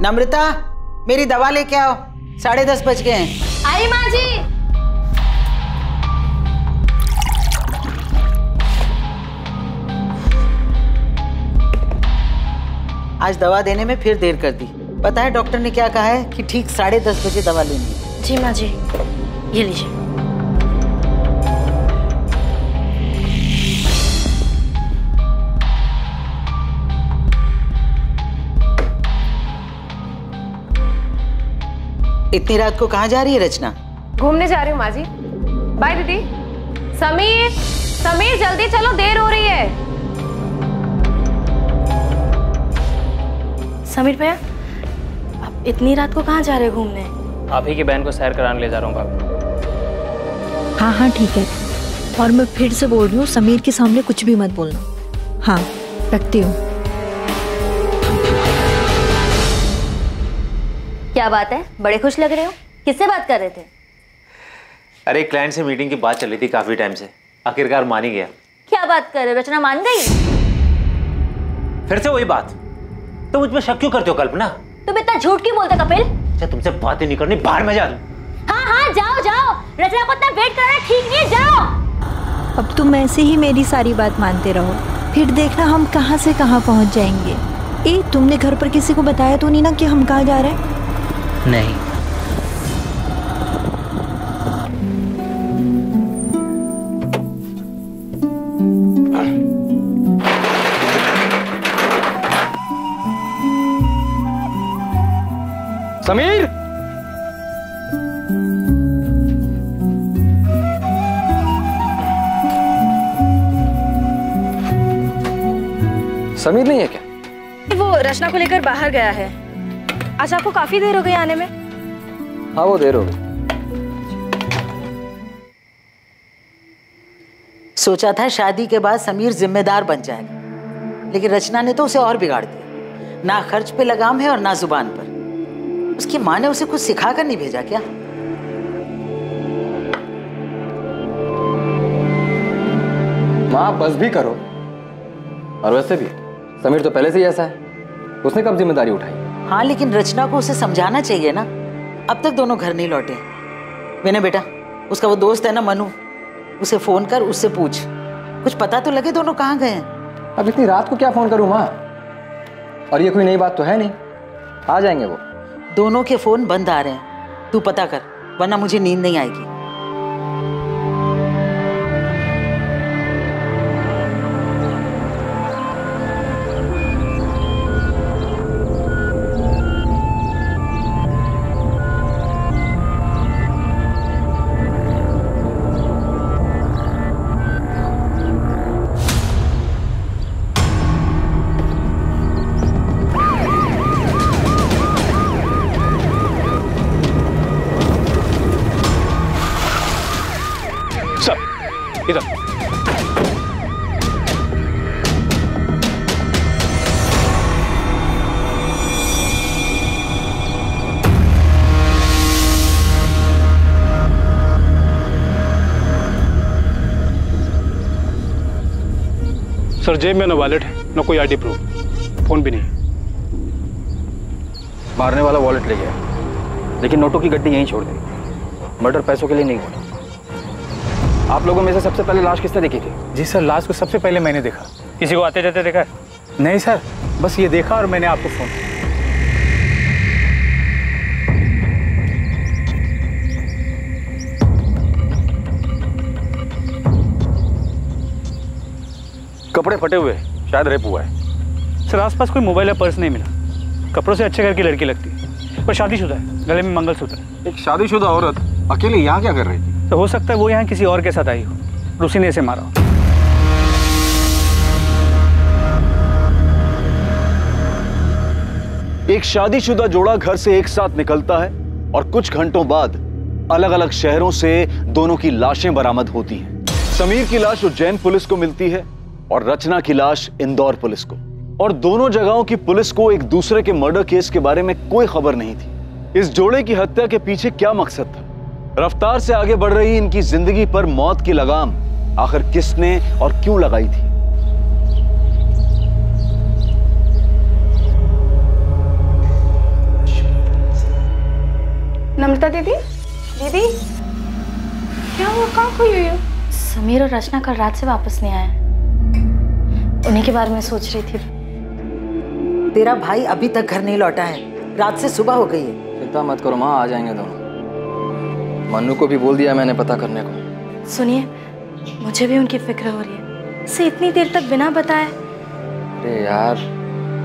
नम्रता, मेरी दवा लेके आओ, 10:30 बज गए हैं। आई माँ जी। आज दवा देने में फिर देर कर दी। पता है डॉक्टर ने क्या कहा है कि ठीक 10:30 बजे दवा लेनी है। जी माँ जी, ये लीजिए। इतनी रात को कहाँ जा रही है रचना? घूमने जा रही हूँ माँ जी। बाय दीदी। समीर, समीर जल्दी चलो, देर हो रही है। समीर भैया, आप इतनी रात को कहाँ जा रहे हो घूमने? आप ही की बहन को सैर कराने ले जा रहा हूँ भाभी। हाँ हाँ ठीक है, और मैं फिर से बोल रही हूँ, समीर के सामने कुछ भी मत बोलना। हाँ, रखती हूँ। क्या बात है, बड़े खुश लग रहे हो? किससे बात कर रहे थे? अरे क्लाइंट से मीटिंग की बात चल रही थी काफी टाइम से, आखिरकार मान ही गया। क्या बात कर रहे हो, रचना मान गई? फिर से वही बात, तो मुझ पे शक क्यों करते हो कल्पना? तुम इतना झूठ क्यों बोलते कपिल? अच्छा तुमसे बातें नहीं करनी, बाहर में जा दूं। हाँ हाँ जाओ जाओ, रचना को इतना वेट कराना ठीक नहीं है, जाओ। अब तुम ऐसे ही मेरी सारी बात मानते रहो, फिर देखना हम कहाँ से कहाँ पहुँच जाएंगे। तुमने घर पर किसी को बताया तो नहीं ना कि हम कहाँ जा रहे हैं? नहीं। समीर, समीर नहीं है क्या? वो रचना को लेकर बाहर गया है। आज आपको काफी देर हो गई आने में। हाँ वो देर हो गई। सोचा था शादी के बाद समीर जिम्मेदार बन जाएगा, लेकिन रचना ने तो उसे और बिगाड़ दिया। ना खर्च पे लगाम है और ना जुबान पर। उसकी माँ ने उसे कुछ सिखा कर नहीं भेजा क्या? माँ बस भी करो। और वैसे भी समीर तो पहले से ही ऐसा है, उसने कब जिम्मेदारी उठाई? हाँ लेकिन रचना को उसे समझाना चाहिए ना। अब तक दोनों घर नहीं लौटे। मैंने बेटा, उसका वो दोस्त है ना मनु, उसे फोन कर, उससे पूछ, कुछ पता तो लगे दोनों कहाँ गए हैं। अब इतनी रात को क्या फोन करूं माँ? और ये कोई नई बात तो है नहीं, आ जाएंगे वो। दोनों के फोन बंद आ रहे हैं, तू पता कर, वरना मुझे नींद नहीं आएगी। इधर। सर जेब में न वॉलेट है, न कोई आईडी प्रूफ, फोन भी नहीं। मारने वाला वॉलेट ले गया, लेकिन नोटों की गड्डी यहीं छोड़ दी। मर्डर पैसों के लिए नहीं हुआ। आप लोगों में से सबसे पहले लाश किसने देखी थी? जी सर, लाश को सबसे पहले मैंने देखा। किसी को आते जाते देखा है? नहीं सर, बस ये देखा और मैंने आपको फोन किया। कपड़े फटे हुए, शायद रेप हुआ है। सर आसपास कोई मोबाइल या पर्स नहीं मिला। कपड़ों से अच्छे घर की लड़की लगती है, पर शादीशुदा है, गले में मंगलसूत्र है। एक शादीशुदा औरत अकेले यहाँ क्या कर रही थी? तो हो सकता है वो यहाँ किसी और के साथ आई हो, उसी ने इसे मारा हो। एक शादीशुदा जोड़ा घर से एक साथ निकलता है और कुछ घंटों बाद अलग अलग शहरों से दोनों की लाशें बरामद होती हैं। समीर की लाश उज्जैन पुलिस को मिलती है और रचना की लाश इंदौर पुलिस को। और दोनों जगहों की पुलिस को एक दूसरे के मर्डर केस के बारे में कोई खबर नहीं थी। इस जोड़े की हत्या के पीछे क्या मकसद था? रफ्तार से आगे बढ़ रही इनकी जिंदगी पर मौत की लगाम आखिर किसने और क्यों लगाई थी? नम्रता दीदी, दीदी क्या हुआ, कहाँ खोई हुई हो? समीर और रचना कल रात से वापस नहीं आए, उन्हीं के बारे में सोच रही थी। तेरा भाई अभी तक घर नहीं लौटा है, रात से सुबह हो गई है। चिंता मत करो माँ, आ जाएंगे दोनों। मन्नू को भी बोल दिया मैंने पता करने को। सुनिए, मुझे भी उनकी फिक्र हो रही है, उसे इतनी देर तक बिना बताए। अरे यार,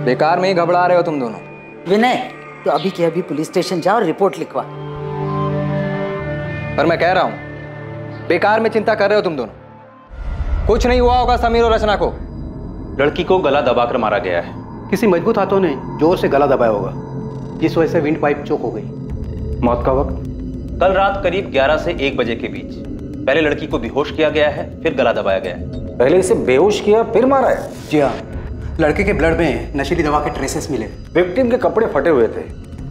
बेकार में ही घबरा रहे हो तुम दोनों। विनय, तो अभी के अभी पुलिस स्टेशन जाओ और रिपोर्ट लिखवा। पर मैं कह रहा हूँ, बेकार में चिंता कर रहे हो तुम दोनों। कुछ नहीं हुआ होगा समीर और रचना को। लड़की को गला दबाकर मारा गया है। किसी मजबूत हाथों ने जोर से गला दबाया होगा, जिस वजह से विंड पाइप चोक हो गई। मौत का वक्त कल रात करीब 11 से 1 बजे के बीच। पहले लड़की को बेहोश किया गया है, फिर गला दबाया गया है। पहले इसे बेहोश किया फिर मारा है? जी हाँ, लड़के के ब्लड में नशीली दवा के ट्रेसेस मिले। विक्टिम के कपड़े फटे हुए थे।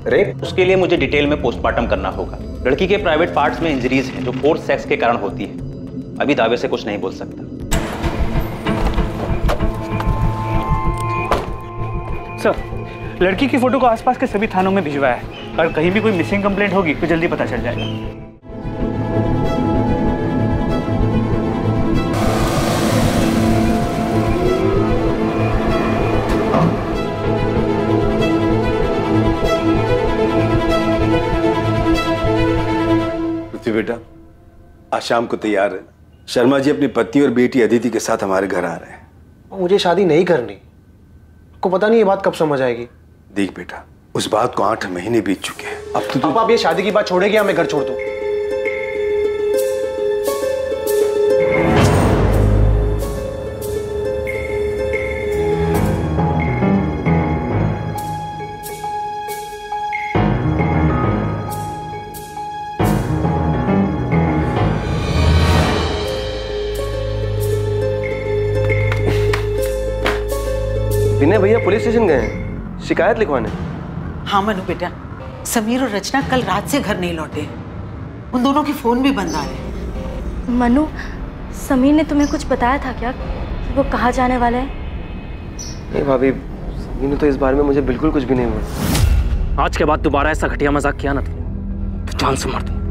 रेप? उसके लिए मुझे डिटेल में पोस्टमार्टम करना होगा। लड़की के प्राइवेट पार्ट्स में इंजरीज हैं जो फोर्स सेक्स के कारण होती है। अभी दावे से कुछ नहीं बोल सकता। सर, लड़की की फोटो को आसपास के सभी थानों में भिजवाया है, और कहीं भी कोई मिसिंग कंप्लेंट होगी तो जल्दी पता चल जाएगा। बेटा, आज शाम को तैयार है। शर्मा जी अपनी पत्नी और बेटी अदिति के साथ हमारे घर आ रहे हैं। मुझे शादी नहीं करनी। को पता नहीं ये बात कब समझ आएगी। देख बेटा, उस बात को 8 महीने बीत चुके हैं। अब तो आप ये शादी की बात छोड़ेगी या मैं घर छोड़ दूं? विनय भैया पुलिस स्टेशन गए हैं शिकायत लिखवाने। हाँ मनु बेटा, समीर और रचना कल रात से घर नहीं लौटे। उन दोनों के फोन भी बंद आ रहे। मनु, समीर ने तुम्हें कुछ बताया था क्या कि वो कहाँ जाने वाले हैं? नहीं भाभी, समीर ने तो इस बारे में मुझे बिल्कुल कुछ भी नहीं बोला। आज के बाद दोबारा ऐसा घटिया मजाक किया ना तो जान से मार दूं।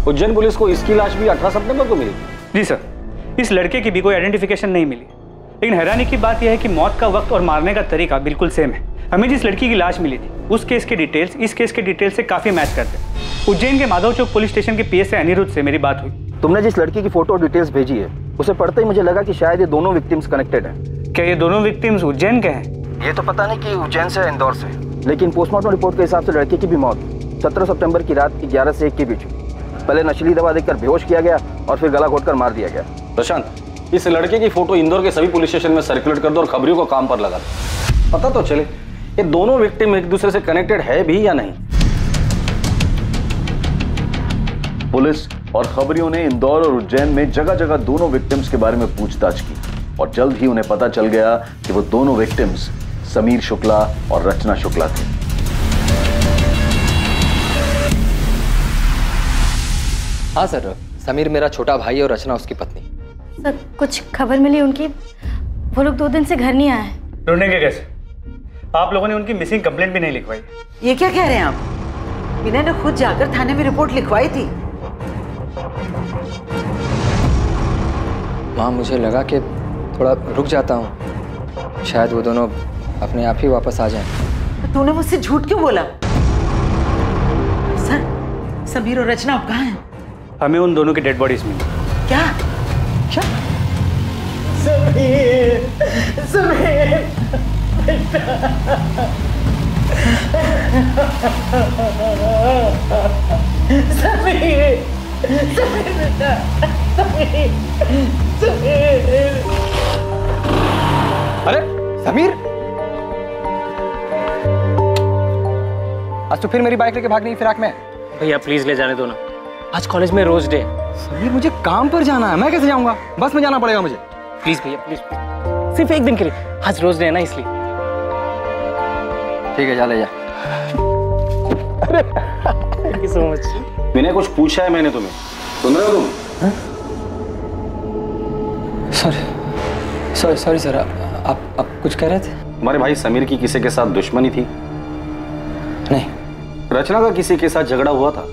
उज्जैन पुलिस को इसकी लाश भी 18 सितंबर को मिली। जी सर, इस लड़के की भी कोई आइडेंटिफिकेशन नहीं मिली, लेकिन हैरानी की बात यह है कि मौत का वक्त और मारने का तरीका बिल्कुल सेम है। हमें जिस लड़की की लाश मिली थी उस केस के डिटेल्स इस केस के डिटेल्स से काफी मैच करते हैं। उज्जैन के माधव चौक पुलिस स्टेशन के पीएसआई अनिरुद्ध से मेरी बात हुई। तुमने जिस लड़की की फोटो और डिटेल्स भेजी है उसे पढ़ते ही मुझे लगा कि शायद ये दोनों विक्टिम्स कनेक्टेड हैं। क्या ये दोनों विक्टिम्स उज्जैन के हैं? ये तो पता नहीं कि उज्जैन से इंदौर से, लेकिन पोस्टमार्टम रिपोर्ट के हिसाब से लड़के की भी मौत 17 सितंबर की रात की 11 से 1 के बीच। पहले नशीली दवा देकर बेहोश किया गया और फिर गला घोटकर मार दिया गया। प्रशांत, इस लड़के की फोटो इंदौर के सभी पुलिस स्टेशन में सर्कुलेट कर दो और खबरियों को काम पर लगा दो। पता तो चले ये दोनों विक्टिम एक दूसरे से कनेक्टेड है भी या नहीं। पुलिस और खबरियों ने इंदौर और उज्जैन में जगह जगह दोनों विक्टिम्स के बारे में पूछताछ की और जल्द ही उन्हें पता चल गया कि वो दोनों विक्टिम्स समीर शुक्ला और रचना शुक्ला थे। हाँ सर, समीर मेरा छोटा भाई और रचना उसकी पत्नी। सर, कुछ खबर मिली उनकी? वो लोग 2 दिन से घर नहीं आए हैं। ढूंढेंगे कैसे? आप लोगों ने उनकी मिसिंग कंप्लेंट भी नहीं लिखवाई। ये क्या कह रहे हैं आप? विनय ने खुद जाकर थाने में रिपोर्ट लिखवाई थी। माँ, मुझे लगा कि थोड़ा रुक जाता हूँ, शायद वो दोनों अपने आप ही वापस आ जाएं। तो तूने मुझसे झूठ क्यों बोला? सर, समीर और रचना अब कहाँ हैं? हमें उन दोनों की डेड बॉडीज मिली। क्या? क्या? समीर, समीर, समीर, समीर बेटा, समीर, समीर। अरे समीर, आज तो फिर मेरी बाइक लेके भागने की फिराक में। भैया प्लीज ले जाने दो ना, आज कॉलेज में रोज डे। समीर मुझे काम पर जाना है, मैं कैसे जाऊंगा? बस में जाना पड़ेगा मुझे। प्लीज भैया प्लीज, सिर्फ एक दिन के लिए, आज रोज रहना इसलिए। ठीक है, जा ले जा। Thank you so much. मैंने कुछ पूछा है मैंने तुम्हें, सुन रहे हो तुम? सॉरी सर, आप कुछ कह रहे थे? तुम्हारे भाई समीर की किसी के साथ दुश्मनी थी? नहीं। रचना का किसी के साथ झगड़ा हुआ था?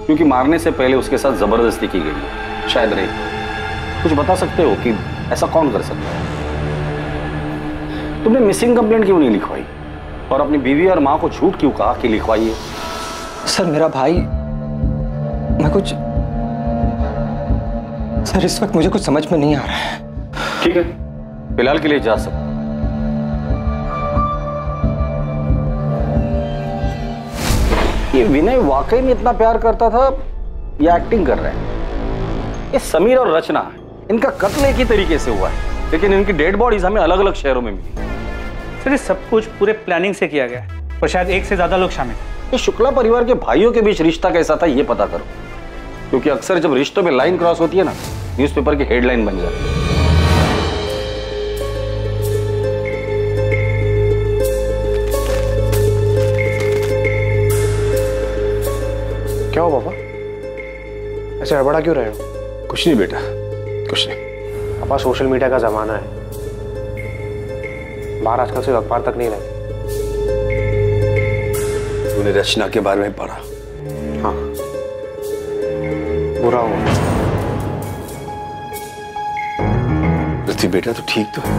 क्योंकि मारने से पहले उसके साथ जबरदस्ती की गई, शायद नहीं। कुछ बता सकते हो कि ऐसा कौन कर सकता है? तुमने मिसिंग कंप्लेंट क्यों नहीं लिखवाई और अपनी बीवी और माँ को झूठ क्यों कहा कि लिखवाइए? सर मेरा भाई, मैं कुछ, सर इस वक्त मुझे कुछ समझ में नहीं आ रहा है। ठीक है, फिलहाल के लिए जा सकते। ये विनय वाकई में इतना प्यार करता था या एक्टिंग कर रहा है? ये समीर और रचना, इनका कत्ल एक ही तरीके से हुआ है, लेकिन इनकी डेड बॉडीज हमें अलग अलग शहरों में मिली। सर ये सब कुछ पूरे प्लानिंग से किया गया है और शायद एक से ज्यादा लोग शामिल। ये शुक्ला परिवार के भाइयों के बीच रिश्ता कैसा था ये पता करो, क्योंकि अक्सर जब रिश्तों में लाइन क्रॉस होती है ना, न्यूज़पेपर की हेडलाइन बन जाती है। क्या हो पापा, ऐसे हड़बड़ा क्यों रहे हो? कुछ नहीं बेटा, कुछ नहीं। पापा सोशल मीडिया का जमाना है, बाहर आजकल से अखबार तक नहीं रहते। तूने रचना के बारे में पढ़ा? हाँ, बुरा हुआ। पृथ्वी बेटा तो ठीक तो है?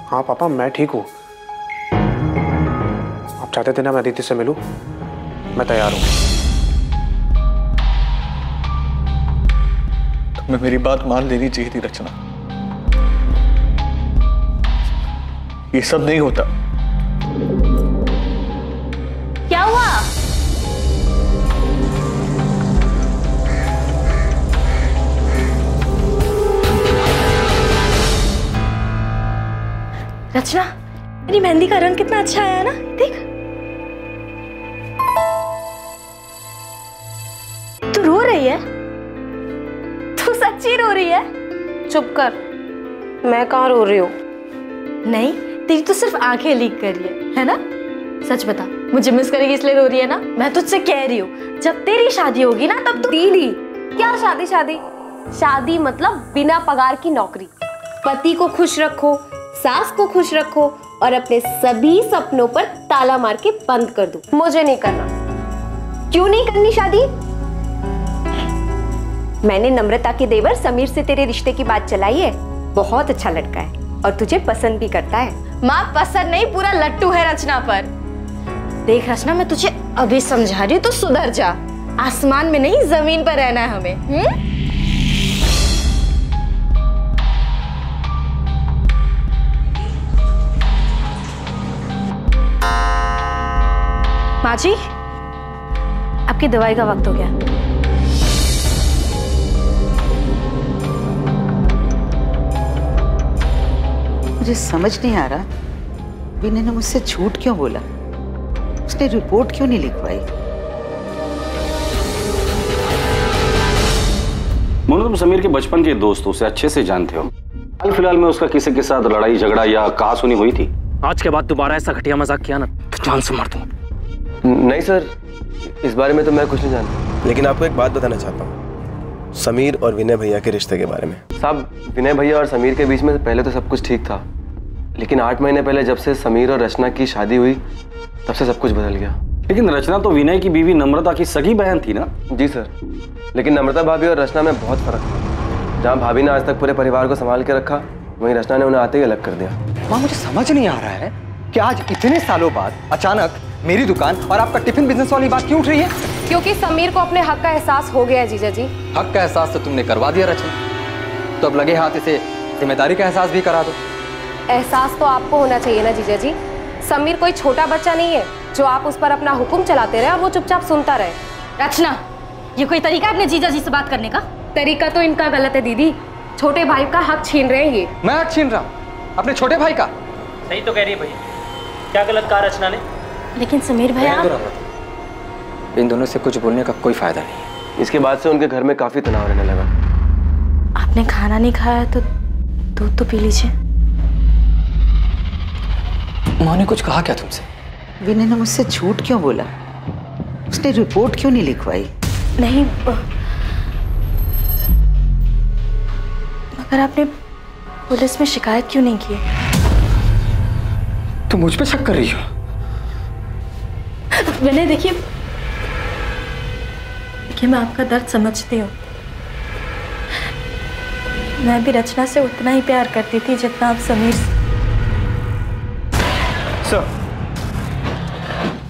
हाँ पापा, मैं ठीक हूँ। आप चाहते थे ना मैं अदिति से मिलूं, मैं तैयार हूँ। तुम्हें मेरी बात मान लेनी चाहिए थी रचना। ये सब नहीं होता। क्या हुआ? रचना, मेरी मेहंदी का रंग कितना अच्छा आया है ना, देख। तू रो रही है? तू सच्ची रो रही है? चुप कर, मैं कहाँ रो रही हूँ? नहीं, तेरी तो सिर्फ आंखें लीक कर रही है ना? सच बता, मुझे मिस करेगी इसलिए रो रही है ना? मैं तुझसे कह रही हूँ, जब तेरी शादी होगी ना तब तू। दीदी, क्या शादी? शादी मतलब बिना पगार की नौकरी। पति को खुश रखो, सास को खुश रखो और अपने सभी सपनों पर ताला मार के बंद कर दो। मुझे नहीं करना। क्यों नहीं करनी शादी? मैंने नम्रता के देवर समीर से तेरे रिश्ते की बात चलाई है। बहुत अच्छा लड़का है और तुझे पसंद भी करता है। माँ पसंद नहीं, पूरा लट्टू है रचना पर। देख रचना, मैं तुझे अभी समझा रही हूँ, तो सुधर जा। आसमान में नहीं, जमीन पर रहना है हमें। माँ जी, आपकी दवाई का वक्त हो गया। मुझे समझ नहीं आ रहा, विनय ने मुझसे झूठ क्यों बोला? उसने रिपोर्ट क्यों नहीं लिखवाई? मोनू, तुम समीर के बचपन के दोस्त हो, उसे अच्छे से जानते हो। हाल फिलहाल में उसका किसी के साथ लड़ाई झगड़ा या कहासुनी हुई थी? आज के बाद दोबारा ऐसा घटिया मजाक किया ना तो जान से मार दूंगा। नहीं सर, इस बारे में तो मैं कुछ नहीं जानता। लेकिन आपको एक बात बताना चाहता हूँ, समीर और विनय भैया के रिश्ते के बारे में। साहब, विनय भैया और समीर के बीच में पहले तो सब कुछ ठीक था, लेकिन 8 महीने पहले जब से समीर और रचना की शादी हुई तब से सब कुछ बदल गया। लेकिन रचना तो विनय की बीवी नम्रता की सगी बहन थी ना? जी सर, लेकिन नम्रता भाभी और रचना में बहुत फर्क था। जहाँ भाभी ने आज तक पूरे परिवार को संभाल के रखा, वहीं रचना ने उन्हें आते ही अलग कर दिया। माँ, मुझे समझ नहीं आ रहा है कि आज इतने सालों बाद अचानक मेरी दुकान और आपका टिफिन बिजनेस वाली बात क्यों उठ रही है? क्योंकि समीर को अपने हक का एहसास हो गया है जीजा जी। हक का एहसास तो तुमने करवा दिया रचना, तो अब लगे हाथ इसे जिम्मेदारी का एहसास भी करा दो। एहसास तो आपको होना चाहिए ना जीजा जी। समीर कोई छोटा बच्चा नहीं है जो आप उस पर अपना हुक्म चलाते रहे और वो चुपचाप सुनता रहे। रचना, ये कोई तरीका है अपने जीजा जी से बात करने का? तरीका तो इनका गलत है दीदी। छोटे भाई का हक छीन रहे हैं ये। मैं हक छीन रहा हूँ अपने छोटे भाई का? सही तो कह रही है भैया, क्या गलत कहा रचना ने? लेकिन समीर भैया, इन दोनों से कुछ बोलने का कोई फायदा नहीं है। इसके बाद से उनके घर में काफी तनाव रहने लगा। आपने खाना नहीं खाया तो दूध तो पी लीजिए। माँ ने कुछ कहा क्या तुमसे? विनय ने मुझसे झूठ क्यों बोला? उसने रिपोर्ट क्यों नहीं लिखवाई? नहीं, मगर आपने पुलिस में शिकायत क्यों नहीं की? तुम मुझ पे शक कर रही हो? विनय देखिए, मैं आपका दर्द समझती हूँ। मैं भी रचना से उतना ही प्यार करती थी जितना आप समीर से।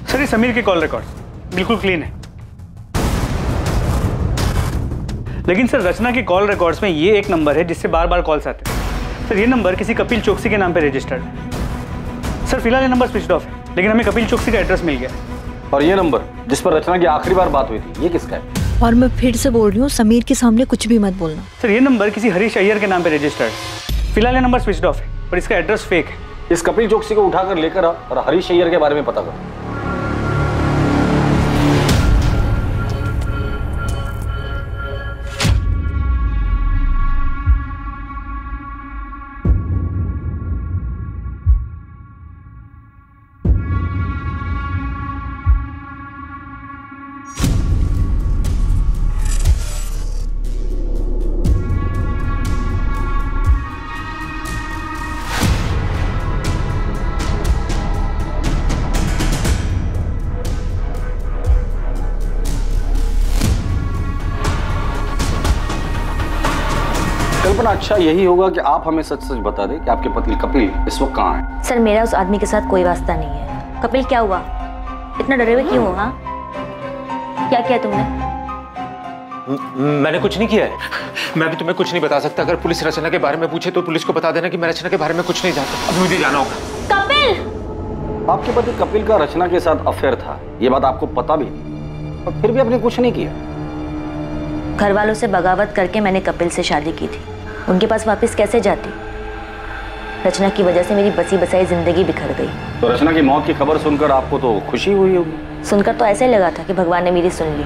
सर ये समीर के कॉल रिकॉर्ड बिल्कुल क्लीन है, लेकिन सर रचना के कॉल रिकॉर्ड्स में ये एक नंबर है जिससे बार बार कॉल्स आते हैं। सर ये नंबर किसी कपिल चौकसी के नाम पे रजिस्टर्ड है। सर फिलहाल ये नंबर स्विच ऑफ है, लेकिन हमें कपिल चौकसी का एड्रेस मिल गया। और ये नंबर जिस पर रचना की आखिरी बार बात हुई थी, ये किसका है? और मैं फिर से बोल रही हूँ, समीर के सामने कुछ भी मत बोलना। सर ये नंबर किसी हरीश अय्यर के नाम पे रजिस्टर्ड है। फिलहाल ये नंबर स्विच ऑफ है और इसका एड्रेस फेक है। इस कपिल चौकसी को उठाकर लेकर आ और हरीश अय्यर के बारे में पता कर। कल्पना, अच्छा यही होगा कि आप हमें सच सच बता दें कि आपके पति कपिल इस वक्त कहाँ है? सर मेरा उस आदमी के साथ कोई वास्ता नहीं है। कपिल क्या हुआ? इतना डरे हुए क्यों हो? हाँ, क्या किया तुमने? मैंने कुछ नहीं किया है। मैं भी तुम्हें कुछ नहीं बता सकता। अगर पुलिस रचना के बारे में पूछे तो पुलिस को बता देना कि मैं रचना के बारे में कुछ नहीं जानता। अभी मुझे जाना होगा। कपिल! आपके पति कपिल का रचना के साथ अफेयर था, ये बात आपको पता भी थी, और फिर भी आपने कुछ नहीं किया। घर वालों से बगावत करके मैंने कपिल से शादी की थी। उनके पास वापस कैसे जाती? रचना की वजह से मेरी बसी बसाई जिंदगी बिखर गई। तो रचना की मौत की खबर सुनकर आपको तो खुशी हुई होगी? सुनकर तो ऐसे लगा था कि भगवान ने मेरी सुन ली।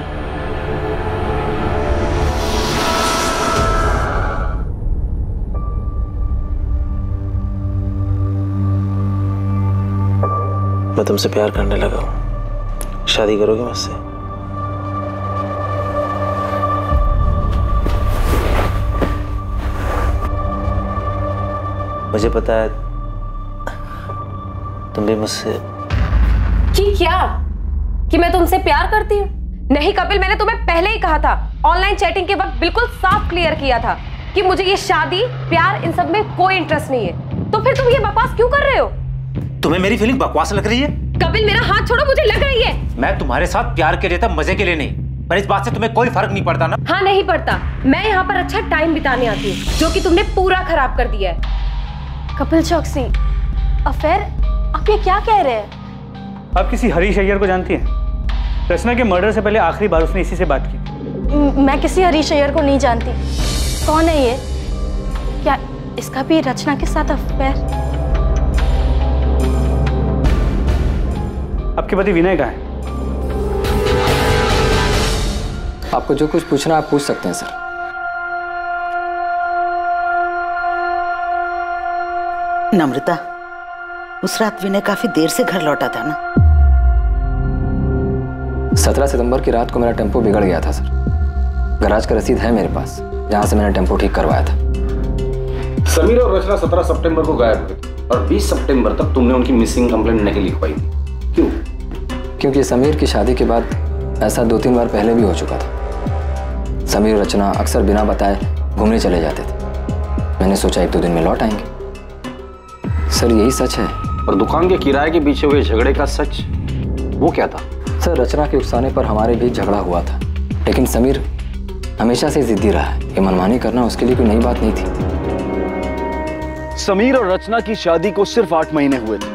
मैं तुमसे प्यार करने लगा हूँ। शादी करोगे मुझसे? मुझे पता है तुम भी मुझसे। कि क्या? कि मैं तुमसे प्यार करती हूँ? नहीं कपिल, मैंने तुम्हें पहले ही कहा था, ऑनलाइन चैटिंग के वक्त बिल्कुल साफ क्लियर किया था कि मुझे ये शादी प्यार इन सब में कोई इंटरेस्ट नहीं है। तो फिर तुम ये बकवास क्यों कर रहे हो? तुम्हें मेरी फीलिंग बकवास लग रही है? कपिल मेरा हाथ छोड़ो, मुझे लग रही है। मैं तुम्हारे साथ प्यार के लिए था, मजे के लिए नहीं। पर इस बात से तुम्हें कोई फर्क नहीं पड़ता ना? हाँ नहीं पड़ता। मैं यहाँ पर अच्छा टाइम बिताने आती हूँ, जो कि तुमने पूरा खराब कर दिया है। कपिल चौकसी अफेयर? आप ये क्या कह रहे हैं? आप किसी हरीश अय्यर को जानती हैं? रचना के मर्डर से पहले आखिरी बार उसने इसी से बात की। मैं किसी हरीश अय्यर को नहीं जानती। कौन है ये? क्या इसका भी रचना के साथ अफेयर? आपके पति विनय कहाँ है? आपको जो कुछ पूछना आप पूछ सकते हैं सर। नम्रता, उस रात विनय काफी देर से घर लौटा था ना? 17 सितंबर की रात को मेरा टेम्पो बिगड़ गया था सर। गैराज का रसीद है मेरे पास, जहां से मैंने टेम्पो ठीक करवाया था। समीर और रचना 17 सितंबर को गायब हुए और 20 सितंबर तक तुमने उनकी मिसिंग कंप्लेंट नहीं लिखवाई थी। क्यों? क्योंकि समीर की शादी के बाद ऐसा 2-3 बार पहले भी हो चुका था। समीर और रचना अक्सर बिना बताए घूमने चले जाते थे। मैंने सोचा 1-2 दिन में लौट आएंगे। सर यही सच है। और दुकान के किराए के पीछे हुए झगड़े का सच, वो क्या था? सर रचना के उकसाने पर हमारे बीच झगड़ा हुआ था, लेकिन समीर हमेशा से जिद्दी रहा है। ये मनमानी करना उसके लिए कोई नई बात नहीं थी। समीर और रचना की शादी को सिर्फ 8 महीने हुए थे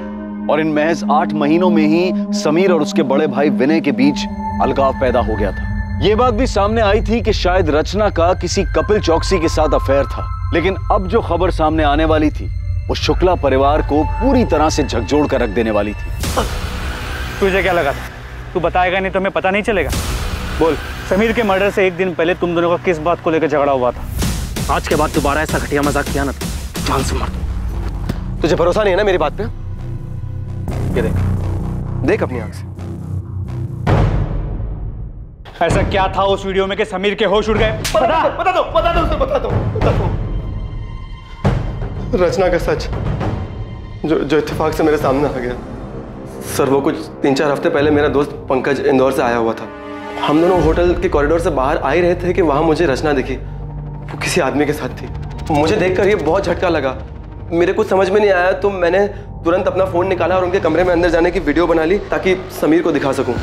और इन महज 8 महीनों में ही समीर और उसके बड़े भाई विनय के बीच अलगाव पैदा हो गया था। ये बात भी सामने आई थी कि शायद रचना का किसी कपिल चौकसी के साथ अफेयर था, लेकिन अब जो खबर सामने आने वाली थी वो शुक्ला परिवार को पूरी तरह से झकझोर कर रख देने वाली थी। तुझे क्या लगा था? तू बताएगा नहीं तो हमें पता नहीं चलेगा? बोल, समीर के मर्डर से एक दिन पहले तुम दोनों का किस बात को लेकर झगड़ा हुआ था? आज के बाद दोबारा ऐसा घटिया मजाक किया ना तो जान से मार दूं। तुझे भरोसा नहीं है ना मेरी बात पे? ये देख अपनी आंख से। ऐसा क्या था उस वीडियो में कि समीर के होश उड़ गए? बता दो। रचना का सच जो इत्तेफाक से मेरे सामने आ गया। सर वो कुछ 3-4 हफ्ते पहले मेरा दोस्त पंकज इंदौर से आया हुआ था। हम दोनों होटल के कॉरिडोर से बाहर आ ही रहे थे कि वहां मुझे रचना दिखी। वो किसी आदमी के साथ थी। मुझे देखकर ये बहुत झटका लगा। मेरे कुछ समझ में नहीं आया तो मैंने तुरंत अपना फोन निकाला और उनके कमरे में अंदर जाने की वीडियो बना ली ताकि समीर को दिखा सकूं।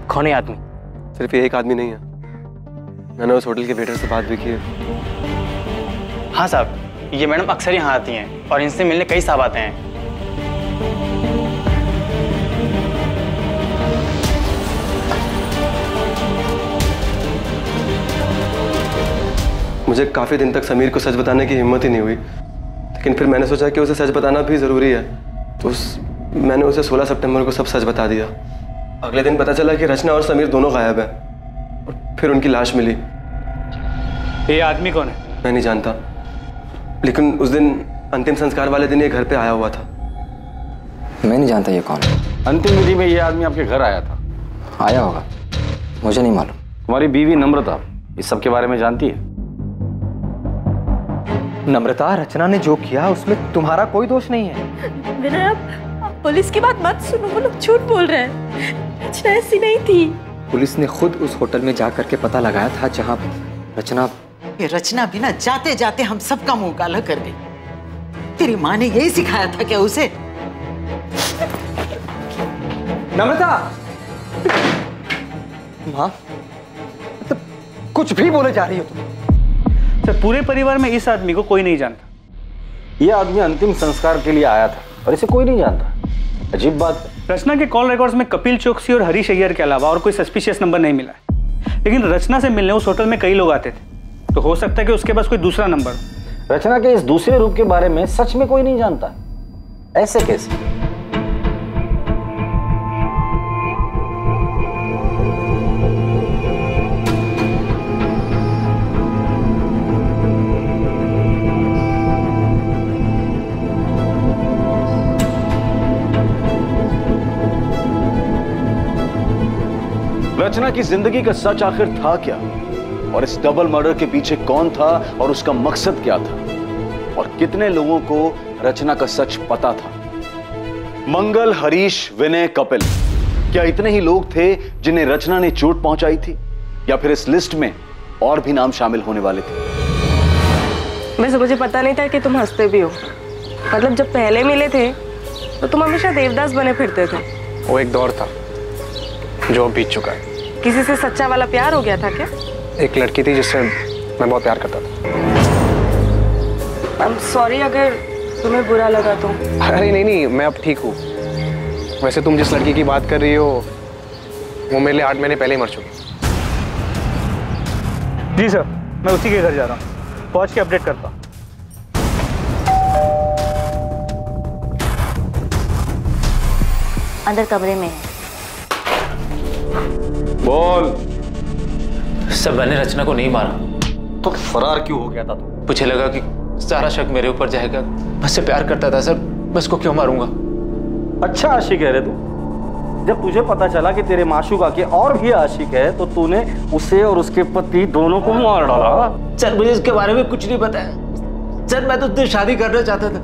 कौन है आदमी? सिर्फ ये एक आदमी नहीं है, मैंने उस होटल के वेटर से बात भी की है। हाँ साहब, ये मैडम अक्सर यहाँ आती हैं और इनसे मिलने कई साहब आते हैं। मुझे काफी दिन तक समीर को सच बताने की हिम्मत ही नहीं हुई, लेकिन फिर मैंने सोचा कि उसे सच बताना भी जरूरी है, तो मैंने उसे 16 सितंबर को सब सच बता दिया। अगले दिन पता चला कि रचना और समीर दोनों गायब है और फिर उनकी लाश मिली। ये आदमी कौन है? मैं नहीं जानता, लेकिन उस दिन अंतिम संस्कार वाले दिन ये घर पे आया हुआ था। मैं नहीं जानता ये कौन है। अंतिम विधि में ये आदमी आपके घर आया था? आया होगा, मुझे नहीं मालूम। तुम्हारी बीवी नम्रता इस सब के बारे में जानती है? नम्रता, रचना ने जो किया उसमें तुम्हारा कोई दोष नहीं है। विनय, आप पुलिस की बात मत सुनो, वो लोग झूठ बोल रहे हैं। रचना ऐसी नहीं थी। पुलिस ने खुद उस होटल में जा करके पता लगाया था जहां रचना। ये रचना भी ना जाते जाते हम सबका मुंह काला कर गई। तेरी माँ ने यही सिखाया था क्या उसे? नम्रता, माँ तो कुछ भी बोले जा रही हो तुम। सर, पूरे परिवार में इस आदमी को कोई नहीं जानता। यह आदमी अंतिम संस्कार के लिए आया था और इसे कोई नहीं जानता। अजीब बात। रचना के कॉल रिकॉर्ड्स में कपिल चौकसी और हरीश अय्यर के अलावा और कोई सस्पिशियस नंबर नहीं मिला है, लेकिन रचना से मिलने उस होटल में कई लोग आते थे, तो हो सकता है कि उसके पास कोई दूसरा नंबर। रचना के इस दूसरे रूप के बारे में सच में कोई नहीं जानता। ऐसे कैसे? रचना की जिंदगी का सच आखिर था क्या, और इस डबल मर्डर के पीछे कौन था और उसका मकसद क्या था, और कितने लोगों को रचना का सच पता था? मंगल, हरीश, विनय, कपिल, क्या इतने ही लोग थे जिन्हें रचना ने चोट पहुंचाई थी, या फिर इस लिस्ट में और भी नाम शामिल होने वाले थे? वैसे मुझे पता नहीं था कि तुम हंसते भी हो। मतलब जब पहले मिले थे तो तुम हमेशा देवदास बने फिरते थे। वो एक दौर था जो बीत चुका है। किसी से सच्चा वाला प्यार हो गया था क्या? एक लड़की थी जिससे मैं बहुत प्यार करता था। I'm sorry अगर तुम्हें बुरा लगा तो। अरे नहीं, मैं अब ठीक हूँ। वैसे तुम जिस लड़की की बात कर रही हो वो मेरे लिए 8 महीने पहले ही मर चुकी। जी सर, मैं उसी के घर जा रहा हूँ, पहुँच के अपडेट करता हूँ। अंदर कमरे में है। बोल। सर, मैंने रचना को नहीं मारा। तो फरार क्यों हो गया था तू? मुझे लगा कि सारा शक मेरे ऊपर जाएगा। मैं उससे प्यार करता था सर, मैं उसको क्यों मारूंगा? अच्छा आशिक है रे तू। जब तुझे पता चला कि तेरे माशूका के और भी आशिक है तो तूने उसे और उसके पति दोनों को मार डाला। सर, मुझे इसके बारे में कुछ नहीं पता है सर। मैं तो उससे शादी करना चाहता था,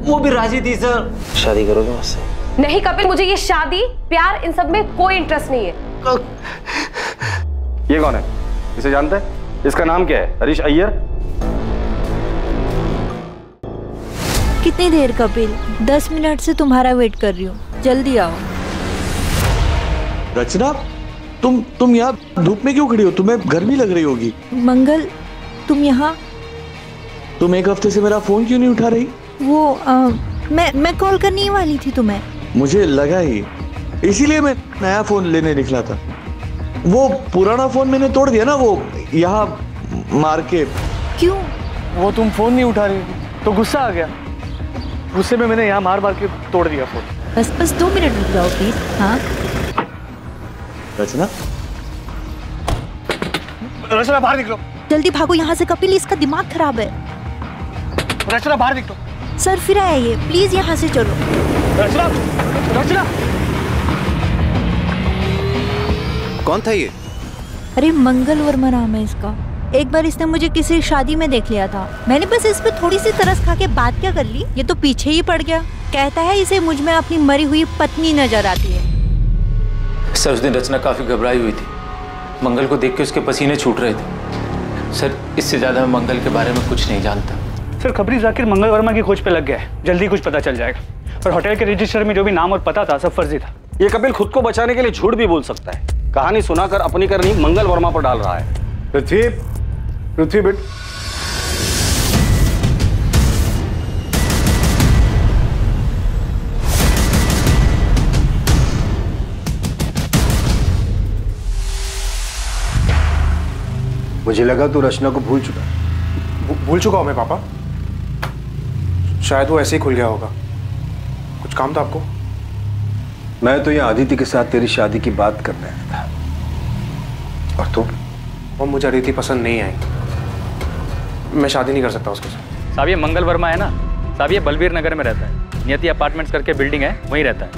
वो भी राजी थी सर। शादी करोगे मुझसे? नहीं कपिल, मुझे ये शादी प्यार इन सब में कोई इंटरेस्ट नहीं है। ये कौन है? इसे जानते हैं? इसका नाम क्या है? हरीश अय्यर। कितनी देर कपिल? 10 मिनट से तुम्हारा वेट कर रही हूँ, जल्दी आओ। रचना, तुम यहाँ धूप में क्यों खड़ी हो? तुम्हें गर्मी लग रही होगी। मंगल, तुम यहाँ? तुम एक हफ्ते से मेरा फोन क्यों नहीं उठा रही? वो मैं कॉल करने ही वाली थी तुम्हें। मुझे लगा ही, इसीलिए मैं नया फोन लेने निकला था। वो पुराना फोन मैंने तोड़ दिया ना, वो यहाँ मार के। क्यों? वो तुम फोन नहीं उठा रही थी तो गुस्सा आ गया, गुस्से में मैंने यहाँ मार के तोड़ दिया फोन। बस 2 मिनट रुक जाओ प्लीज। हाँ रचना, रचना बाहर निकलो। जल्दी भागो यहाँ से कपिल, इसका दिमाग खराब है। रचना बाहर निकलो। सर फिर आया ये, प्लीज यहाँ से चलो। रचना, रचना। कौन था ये? अरे मंगल वर्मा नाम है इसका। एक बार इसने मुझे किसी शादी में देख लिया था, मैंने बस इस पे थोड़ी सी तरस खा के बात क्या कर ली, ये तो पीछे ही पड़ गया। कहता है इसे मुझ में अपनी मरी हुई पत्नी नजर आती है। सर उस दिन रचना काफी घबराई हुई थी, मंगल को देख के उसके पसीने छूट रहे थे। सर इससे ज्यादा मैं मंगल के बारे में कुछ नहीं जानता। सर खबरी जाकिर मंगल वर्मा की खोज पे लग गया है, जल्दी कुछ पता चल जाएगा। और होटल के रजिस्टर में जो भी नाम और पता था सब फर्जी था। ये कपिल खुद को बचाने के लिए झूठ भी बोल सकता है, कहानी सुनाकर अपनी करनी मंगल वर्मा पर डाल रहा है। पृथ्वी बेट, मुझे लगा तू रचना को भूल चुका। भूल चुका हूं मैं पापा, शायद वो ऐसे ही खुल गया होगा। कुछ काम था आपको? मैं तो यहाँ अदिति के साथ तेरी शादी की बात करने आया था। और तू? और मुझे अदिति पसंद नहीं आई, मैं शादी नहीं कर सकता उसके साथ। साहब ये मंगल वर्मा है ना साहब, ये बलबीर नगर में रहता है, नियति अपार्टमेंट्स करके बिल्डिंग है, वहीं रहता है।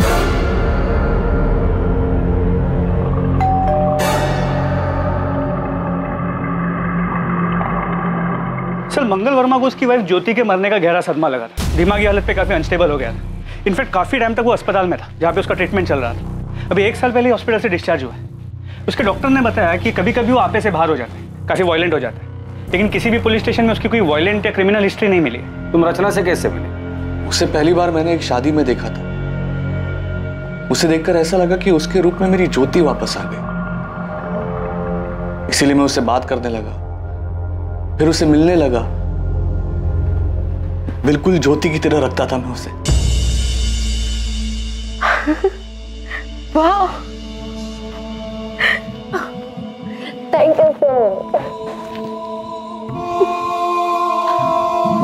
सर मंगल वर्मा को उसकी वाइफ ज्योति के मरने का गहरा सदमा लगा था, दिमागी हालत पे काफी अनस्टेबल हो गया था। इनफैक्ट काफी टाइम तक वो अस्पताल में था जहाँ पे उसका ट्रीटमेंट चल रहा था। अभी 1 साल पहले हॉस्पिटल से डिस्चार्ज हुआ है। उसके डॉक्टर ने बताया कि कभी कभी वो आपे से बाहर हो जाता है, काफी वायलेंट हो जाता है, लेकिन किसी भी पुलिस स्टेशन में उसकी कोई वायलेंट या क्रिमिनल हिस्ट्री नहीं मिली। तुम रचना से कैसे मिले? उसे पहली बार मैंने एक शादी में देखा था। उसे देखकर ऐसा लगा कि उसके रूप में मेरी ज्योति वापस आ गई, इसीलिए मैं उससे बात करने लगा, फिर उसे मिलने लगा। बिल्कुल ज्योति की तरह रखता था मैं उसे। वाह, थैंक यू सो मच।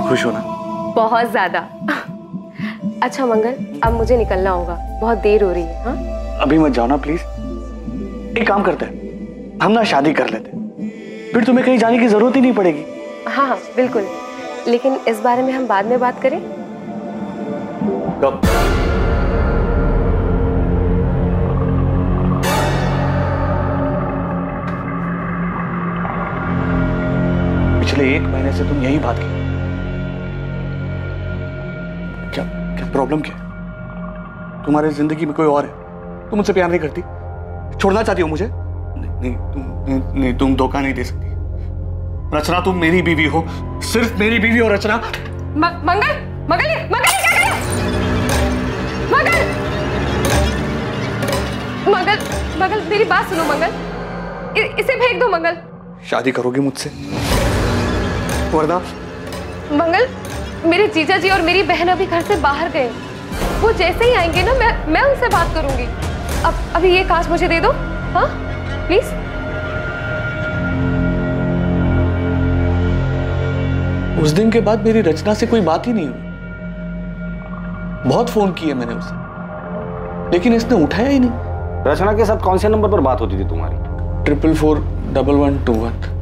खुश हो ना? बहुत ज्यादा। अच्छा मंगल, अब मुझे निकलना होगा, बहुत देर हो रही है। हाँ अभी मत जाओ ना प्लीज। एक काम करते हैं, हम ना शादी कर लेते हैं, फिर तुम्हें कहीं जाने की जरूरत ही नहीं पड़ेगी। हाँ हाँ बिल्कुल, लेकिन इस बारे में हम बाद में बात करें। कब? पिछले 1 महीने से तुम यही बात की। क्या क्या प्रॉब्लम क्या है? तुम्हारी जिंदगी में कोई और है? तुम मुझसे प्यार नहीं करती? छोड़ना चाहती हो मुझे? नहीं, तुम धोखा नहीं दे सकती। रचना तुम मेरी बीवी हो, सिर्फ मेरी बीवी हो रचना। मंगल, मंगल क्या कर रहे हो? मंगल, मंगल, मंगल मेरी बात सुनो मंगल, इसे फेंक दो मंगल। शादी करोगी मुझसे? वरना? मंगल, मेरे जीजा जी और मेरी बहन अभी घर से बाहर गए, वो जैसे ही आएंगे ना मैं उनसे बात करूंगी। अब अभी ये कांच मुझे दे दो, हाँ प्लीज। उस दिन के बाद मेरी रचना से कोई बात ही नहीं हुई। बहुत फोन किए मैंने उसे, लेकिन इसने उठाया ही नहीं। रचना के साथ कौन से नंबर पर बात होती थी तुम्हारी? 4441121।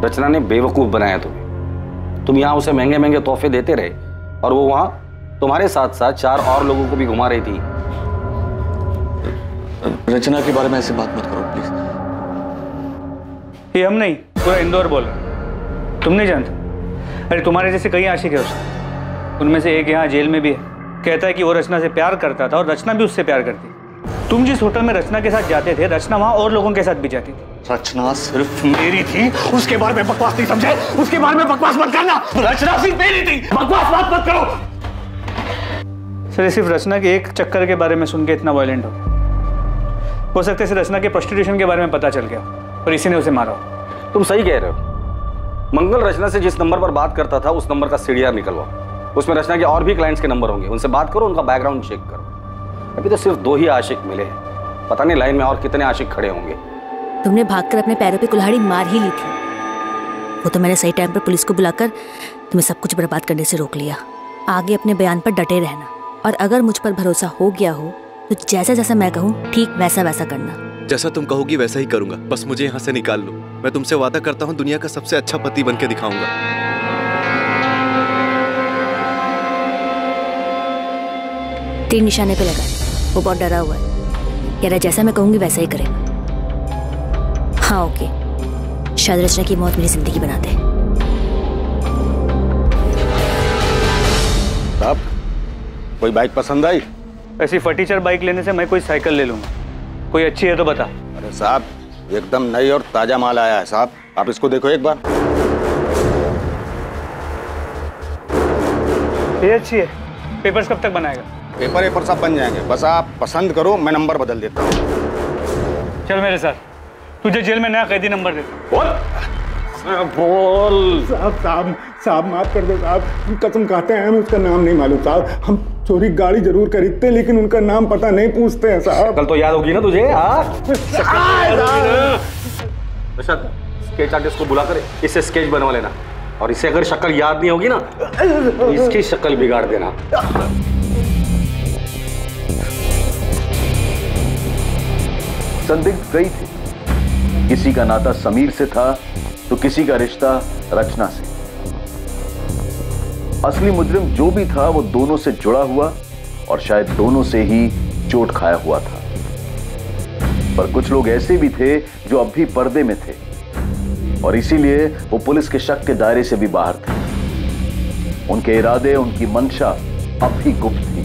रचना ने बेवकूफ बनाया तुम्हें। तुम यहाँ उसे महंगे महंगे तोहफे देते रहे और वो वहां तुम्हारे साथ साथ 4 और लोगों को भी घुमा रही थी। रचना के बारे में ऐसे बात मत करो प्लीज। ये हम नहीं, पूरा इंदौर बोल रहा। तुम नहीं जानते? अरे तुम्हारे जैसे कई आशिक है उसके, उनमें से एक यहाँ जेल में भी है। कहता है कि वो रचना से प्यार करता था और रचना भी उससे प्यार करती। तुम जिस होटल में रचना के साथ जाते थे, रचना वहां और लोगों के साथ भी जाती थी। रचना सिर्फ मेरी थी, उसके बारे में बकवास नहीं समझे? उसके बारे में बकवास मत करना। रचना सिर्फ मेरी थी, बकवास बात मत करो। सर सिर्फ रचना के एक चक्कर के बारे में सुन के इतना वायलेंट हो सकता है रचना के प्रोस्टिट्यूशन के बारे में पता चल गया और इसी ने उसे मारा। तुम सही कह रहे हो। मंगल रचना से जिस नंबर पर बात करता था उस नंबर का सीडीआर निकलवाओ, उसमें रचना के और भी क्लाइंट्स के नंबर होंगे, उनसे बात करो, उनका बैकग्राउंड चेक करो। अभी तो सिर्फ 2 ही आशिक मिले हैं, पता नहीं लाइन में और कितने आशिक खड़े होंगे। तुमने भागकर अपने पैरों पे कुल्हाड़ी मार ही ली थी। वो तो मैंने सही टाइम पर पुलिस को बुलाकर तुम्हें सब कुछ बर्बाद करने से रोक लिया। आगे अपने बयान पर डटे रहना। और अगर मुझ पर भरोसा हो गया हो तो जैसा जैसा मैं कहूँ ठीक वैसा वैसा करना। जैसा तुम कहोगी वैसा ही करूंगा, बस मुझे यहाँ से निकाल लो। मैं तुमसे वादा करता हूँ दुनिया का सबसे अच्छा पति बन के दिखाऊंगा। तीर निशाने पे लगा है, वो बहुत डरा हुआ है। कह रहा जैसा मैं कहूंगी वैसा ही करेगा। हाँ ओके, शायद रचना की मौत मेरी जिंदगी बना दे। साहब, कोई बाइक पसंद आई? ऐसी फटीचर बाइक लेने से मैं कोई साइकिल ले लूंगा। कोई अच्छी है तो बता। अरे साहब, एकदम नई और ताजा माल आया है साहब, आप इसको देखो एक बार। ये अच्छी है। पेपर्स कब तक बनाएगा? पेपर सब बन जाएंगे, बस आप पसंद करो, मैं नंबर बदल देता हूँ। चल मेरे साथ, तुझे जेल में नया कैदी नंबर दे। बोल। साहब माफ कर दो साहब, कसम खाते हैं, हमें उसका नाम नहीं मालूम साहब। हम चोरी गाड़ी जरूर खरीदते हैं लेकिन उनका नाम पता नहीं पूछते हैं साहब। कल तो याद होगी ना तुझे? स्केच आर्टिस्ट को बुला कर इससे स्केच बनवा लेना, और इसे अगर शक्ल याद नहीं होगी ना तो इसकी शक्ल बिगाड़ देना। संदिग्ध कई थे, किसी का नाता समीर से था तो किसी का रिश्ता रचना से। असली मुजरिम जो भी था वो दोनों से जुड़ा हुआ और शायद दोनों से ही चोट खाया हुआ था। पर कुछ लोग ऐसे भी थे जो अब भी पर्दे में थे और इसीलिए वो पुलिस के शक के दायरे से भी बाहर थे। उनके इरादे, उनकी मंशा अब भी गुप्त थी,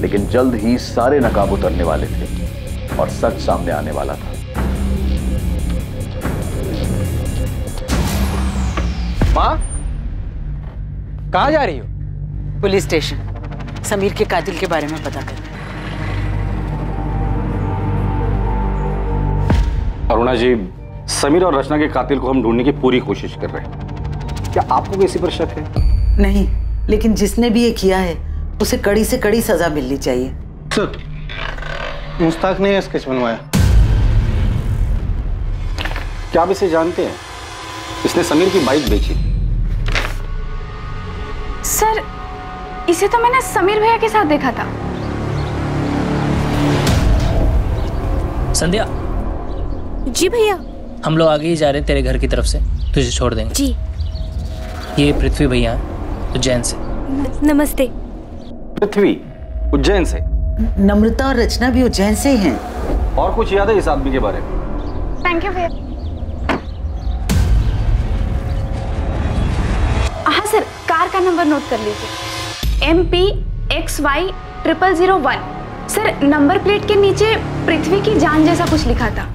लेकिन जल्द ही सारे नकाब उतरने वाले थे और सच सामने आने वाला था। माँ, कहाँ जा रही हो? पुलिस स्टेशन, समीर के कातिल के बारे में पता कर। अरुणा जी, समीर और रचना के कातिल को हम ढूंढने की पूरी कोशिश कर रहे हैं। क्या आपको किसी पर शक है? नहीं, लेकिन जिसने भी ये किया है उसे कड़ी से कड़ी सजा मिलनी चाहिए। सर, मुस्ताक ने स्केच बनवाया। क्या आप इसे जानते हैं? इसने समीर की बाइक बेची। सर, इसे तो मैंने समीर भैया के साथ देखा था। संध्या। जी भैया। हम लोग आगे ही जा रहे हैं तेरे घर की तरफ से, तुझे छोड़ देंगे। जी। ये पृथ्वी भैया हैं, उज्जैन से। नमस्ते। पृथ्वी उज्जैन से? नम्रता और रचना भी उज्जैन से ही हैं। और कुछ याद है इस आदमी के बारे में? थैंक यू भैया। हाँ सर, कार का नंबर नोट कर लीजिए, MPXY0001। सर, नंबर प्लेट के नीचे पृथ्वी की जान जैसा कुछ लिखा था।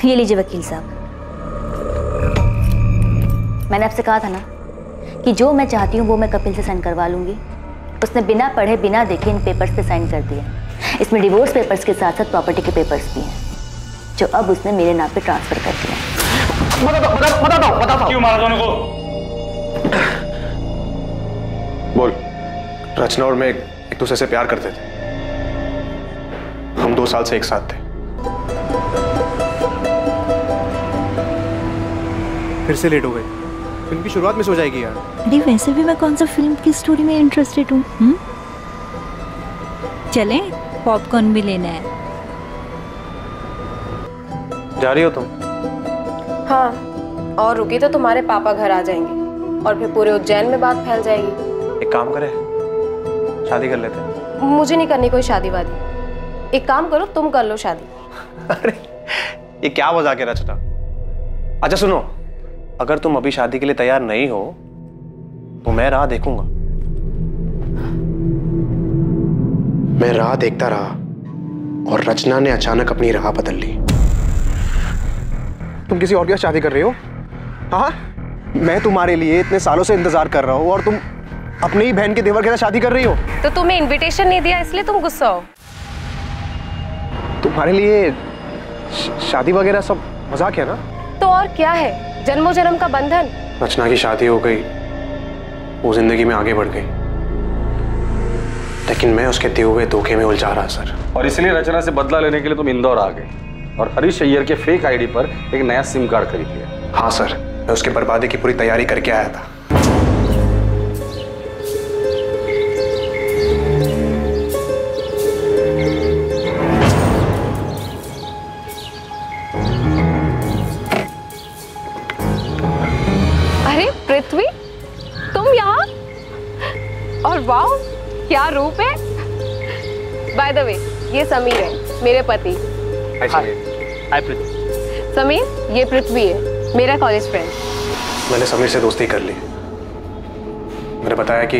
ये लीजिए वकील साहब, मैंने आपसे कहा था ना कि जो मैं चाहती हूँ वो मैं कपिल से साइन करवा लूंगी। उसने बिना पढ़े बिना देखे इन पेपर्स पे साइन कर दिया। इसमें डिवोर्स पेपर्स के साथ साथ प्रॉपर्टी के पेपर्स भी हैं, जो अब उसने मेरे नाम पे ट्रांसफर कर दिया। क्यों मारा दोनों को? बोल। रचना और मैं एक दूसरे से प्यार करते थे। हम 2 साल से एक साथ थे। फिर से लेट हो गए। फिल्म की शुरुआत में सो जाएगी यार। अरे वैसे भी मैं कौन सा फिल्म की स्टोरी में इंटरेस्टेड हूँ। चलें, पॉपकॉर्न भी लेना है। जा रही हो तुम? हाँ, और रुकी तो तुम्हारे पापा घर आ जाएंगे और फिर पूरे उज्जैन में बात फैल जाएगी। एक काम करें, शादी कर लेते हैं। मुझे नहीं करनी कोई शादी वादी। एक काम करो, तुम कर लो शादी। अरे ये क्या मजाक है रचना? अच्छा सुनो, अगर तुम अभी शादी के लिए तैयार नहीं हो तो मैं राह देखूंगा। मैं राह देखता रहा और रचना ने अचानक अपनी राह बदल ली। तुम किसी और के साथ शादी कर रही हो? हाँ, मैं तुम्हारे लिए इतने सालों से इंतजार कर रहा हूँ और तुम अपनी ही बहन के देवर के साथ शादी कर रही हो। तो तुम्हें इनविटेशन नहीं दिया इसलिए तुम गुस्सा हो? तुम्हारे लिए शादी वगैरह सब मजाक है ना? तो और क्या है, जन्मों जन्म का बंधन। रचना की शादी हो गई, वो जिंदगी में आगे बढ़ गई, लेकिन मैं उसके दिए हुए धोखे में उलझा रहा सर। और इसलिए रचना से बदला लेने के लिए तुम इंदौर आ गए और हरीश अय्यर के फेक आईडी पर एक नया सिम कार्ड खरीद लिया। हाँ सर, मैं उसके बर्बादी की पूरी तैयारी करके आया था। क्या रूप है। बाय द वे, ये समीर है, मेरे पति। हाय पृथ्वी। समीर, ये पृथ्वी है, मेरा कॉलेज फ्रेंड। मैंने समीर से दोस्ती कर ली। मैंने बताया कि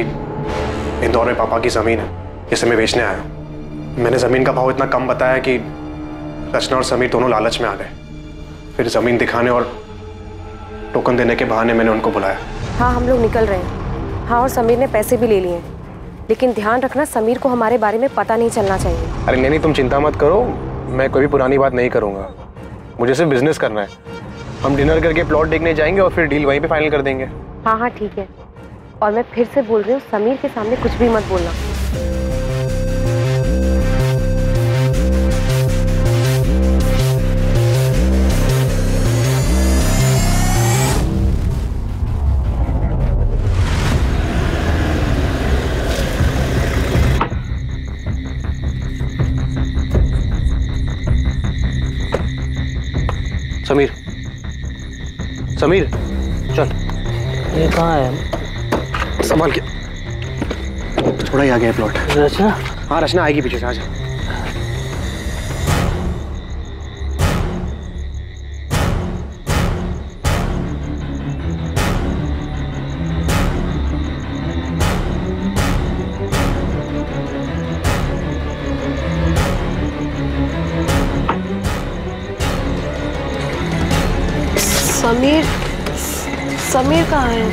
इंदौर में पापा की जमीन है, जिसे मैं बेचने आया हूँ। मैंने जमीन का भाव इतना कम बताया कि रचना और समीर दोनों लालच में आ गए। फिर जमीन दिखाने और टोकन देने के बहाने मैंने उनको बुलाया। हाँ, हम लोग निकल रहे हैं। हाँ, और समीर ने पैसे भी ले लिए हैं, लेकिन ध्यान रखना समीर को हमारे बारे में पता नहीं चलना चाहिए। अरे नहीं, तुम चिंता मत करो, मैं कोई भी पुरानी बात नहीं करूंगा। मुझे सिर्फ बिजनेस करना है। हम डिनर करके प्लॉट देखने जाएंगे और फिर डील वहीं पे फाइनल कर देंगे। हाँ हाँ ठीक है। और मैं फिर से बोल रही हूँ, समीर के सामने कुछ भी मत बोलना। समीर, समीर चल। ये कहाँ है? संभाल के, थोड़ा ही आ गया प्लॉट। रचना? हाँ, रचना आएगी पीछे से, आ जा। समीर, समीर कहाँ है?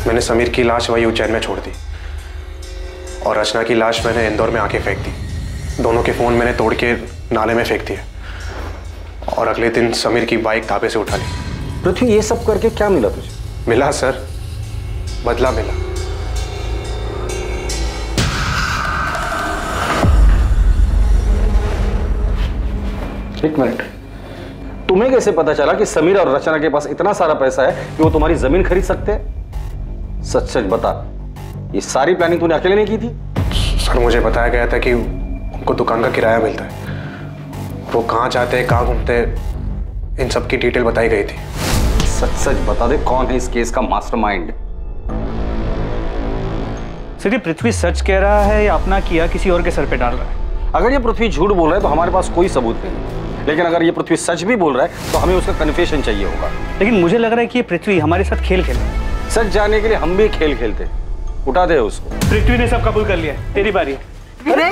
मैंने समीर की लाश वही उज्जैन में छोड़ दी और रचना की लाश मैंने इंदौर में आके फेंक दी। दोनों के फोन मैंने तोड़ के नाले में फेंक दिए और अगले दिन समीर की बाइक ढाबे से उठा ली। पृथ्वी, ये सब करके क्या मिला तुझे? मिला सर, बदला मिला। एक मिनट, तुम्हें कैसे पता चला कि समीर और रचना के पास इतना सारा पैसा है कि वो तुम्हारी जमीन खरीद सकते हैं? सच सच बता, ये सारी प्लानिंग तूने अकेले नहीं की थी? सर, मुझे बताया गया था कि उनको दुकान का किराया मिलता है, वो कहाँ जाते हैं, कहाँ घूमते हैं, इन सब की डिटेल बताई गई थी। सच सच बता दे, कौन है इस केस का मास्टरमाइंड? सर, ये पृथ्वी सच कह रहा है या अपना किया किसी और के सर पे डाल रहा है? अगर ये पृथ्वी झूठ बोल रहा है तो हमारे पास कोई सबूत नहीं, लेकिन अगर ये पृथ्वी सच भी बोल रहा है तो हमें उसका कन्फेशन चाहिए होगा। लेकिन मुझे लग रहा है कि ये पृथ्वी हमारे साथ खेल खेल रहा है। सच जानने के लिए हम भी खेल खेलते। उठा दे उसको। पृथ्वी ने सब कबूल कर लिया, तेरी बारी है। अरे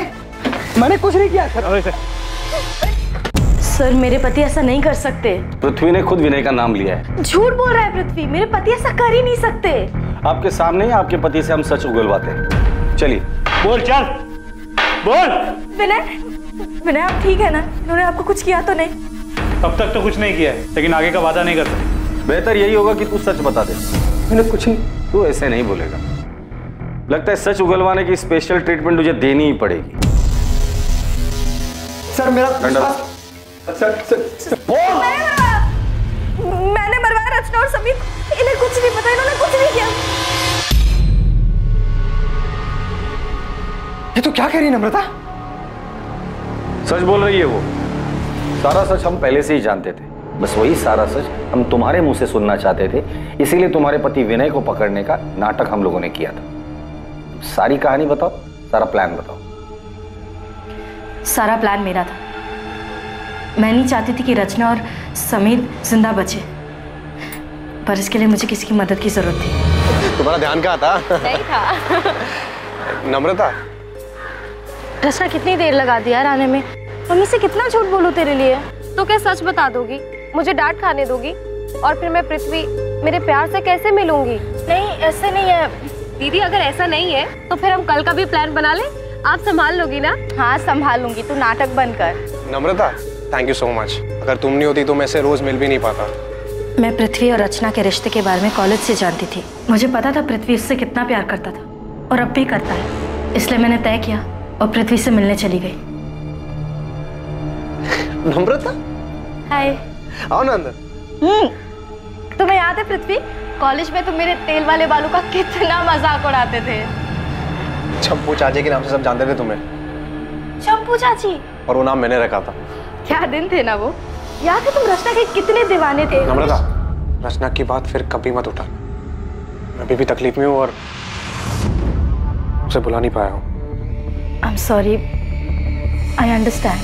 मैंने कुछ नहीं किया सर। सर, मेरे पति ऐसा नहीं कर सकते। पृथ्वी ने खुद विनय का नाम लिया है। झूठ बोल रहा है पृथ्वी, मेरे पति ऐसा कर ही नहीं सकते। आपके सामने ही आपके पति से हम सच उगलवाते हैं। चलिए बोल, चल बोल। विनय, विनय आप ठीक है ना? इन्होंने आपको कुछ किया तो नहीं? अब तक तो कुछ नहीं किया है, लेकिन आगे का वादा नहीं कर सकते। बेहतर यही होगा कि तू सच बता दे। मैंने कुछ नहीं। तू ऐसे नहीं बोलेगा, लगता है सच उगलवाने की स्पेशल ट्रीटमेंट तुझे देनी ही पड़ेगी। सर मेरा मैंने मरवाया रचना और समीर, इन्हें कुछ नहीं पता, इन्होंने कुछ नहीं किया। ये तो क्या कह रही है नम्रता? सच बोल रही है वो। सारा सच हम पहले से ही जानते थे, बस वही सारा सच हम तुम्हारे मुंह से सुनना चाहते थे। इसीलिए तुम्हारे पति विनय को पकड़ने का नाटक हम लोगों ने किया था। सारी कहानी बताओ, सारा प्लान बताओ। सारा प्लान मेरा था। मैं नहीं चाहती थी कि रचना और समीर जिंदा बचे, पर इसके लिए मुझे किसी की मदद की जरूरत थी। तुम्हारा ध्यान कहाँ था? नहीं था। नम्रता, रचना कितनी देर लगा दी यार आने में। मम्मी से कितना झूठ बोलूं तेरे लिए? तो क्या सच बता दोगी? मुझे डांट खाने दोगी? और फिर मैं पृथ्वी मेरे प्यार से कैसे मिलूंगी? नहीं, ऐसे नहीं है दीदी। अगर ऐसा नहीं है तो फिर हम कल का भी प्लान बना लें। आप संभाल लोगी ना? हाँ संभाल लूंगी, तू नाटक बंद कर। नम्रता, थैंक यू सो मच। अगर तुम नहीं होती तो मैं से रोज मिल भी नहीं पाता। मैं पृथ्वी और रचना के रिश्ते के बारे में कॉलेज से जानती थी। मुझे पता था पृथ्वी उससे कितना प्यार करता था और अब भी करता है। इसलिए मैंने तय किया और पृथ्वी से मिलने चली गई। नम्रता, हाय। आओ ना अंदर। तुम्हें याद है पृथ्वी, कॉलेज में तुम मेरे तेल वाले बालों का कितना मजाक उड़ाते थे। चंपू चाची के नाम से सब जानते थे तुम्हें। चंपू चाची? और वो नाम मैंने रखा था। क्या दिन थे ना वो। याद है तुम रचना के कितने दीवाने थे। नम्रता, रचना की बात फिर कभी मत उठा। मैं अभी भी तकलीफ में हूँ और उसे बुला नहीं पाया हूँ। I am sorry, I understand.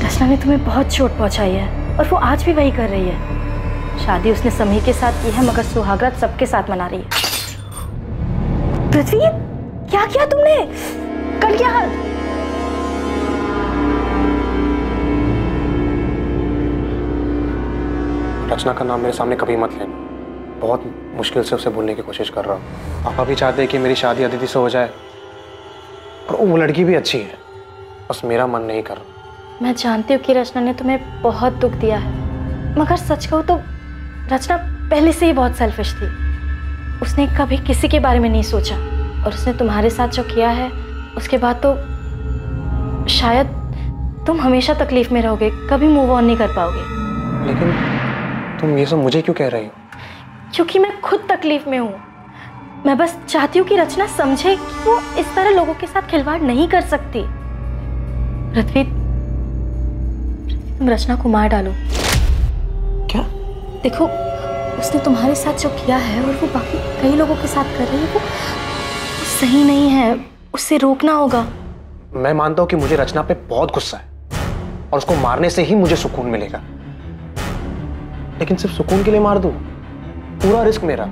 Rachna ने तुम्हें बहुत चोट पहुंचाई है और वो आज भी वही कर रही है। शादी उसने समीर के साथ की है मगर सुहागरात सबके साथ मना रही है। पृथ्वी, क्या किया तुमने? कट गया हाथ। रचना का नाम मेरे सामने कभी मत लेना। बहुत मुश्किल से उसे भूलने की कोशिश कर रहा हूँ। पापा भी चाहते हैं कि मेरी शादी अदिति से हो जाए और वो लड़की भी अच्छी है, बस मेरा मन नहीं कर रहा। मैं जानती हूँ कि रचना ने तुम्हें बहुत दुख दिया है, मगर सच कहूँ तो रचना पहले से ही बहुत सेल्फिश थी। उसने कभी किसी के बारे में नहीं सोचा और उसने तुम्हारे साथ जो किया है उसके बाद तो शायद तुम हमेशा तकलीफ में रहोगे, कभी मूव ऑन नहीं कर पाओगे। लेकिन तुम ये सब मुझे क्यों कह रही हो? क्योंकि मैं खुद तकलीफ में हूँ। मैं बस चाहती हूँ कि रचना समझे कि वो इस तरह लोगों के साथ खिलवाड़ नहीं कर सकती। पृथ्वी, तुम रचना को मार डालो। क्या? देखो, उसने तुम्हारे साथ जो किया है और वो बाकी कई लोगों के साथ कर रही है वो सही नहीं है, उससे रोकना होगा। मैं मानता हूँ कि मुझे रचना पे बहुत गुस्सा है और उसको मारने से ही मुझे सुकून मिलेगा, लेकिन सिर्फ सुकून के लिए मार दूं? पूरा रिस्क मेरा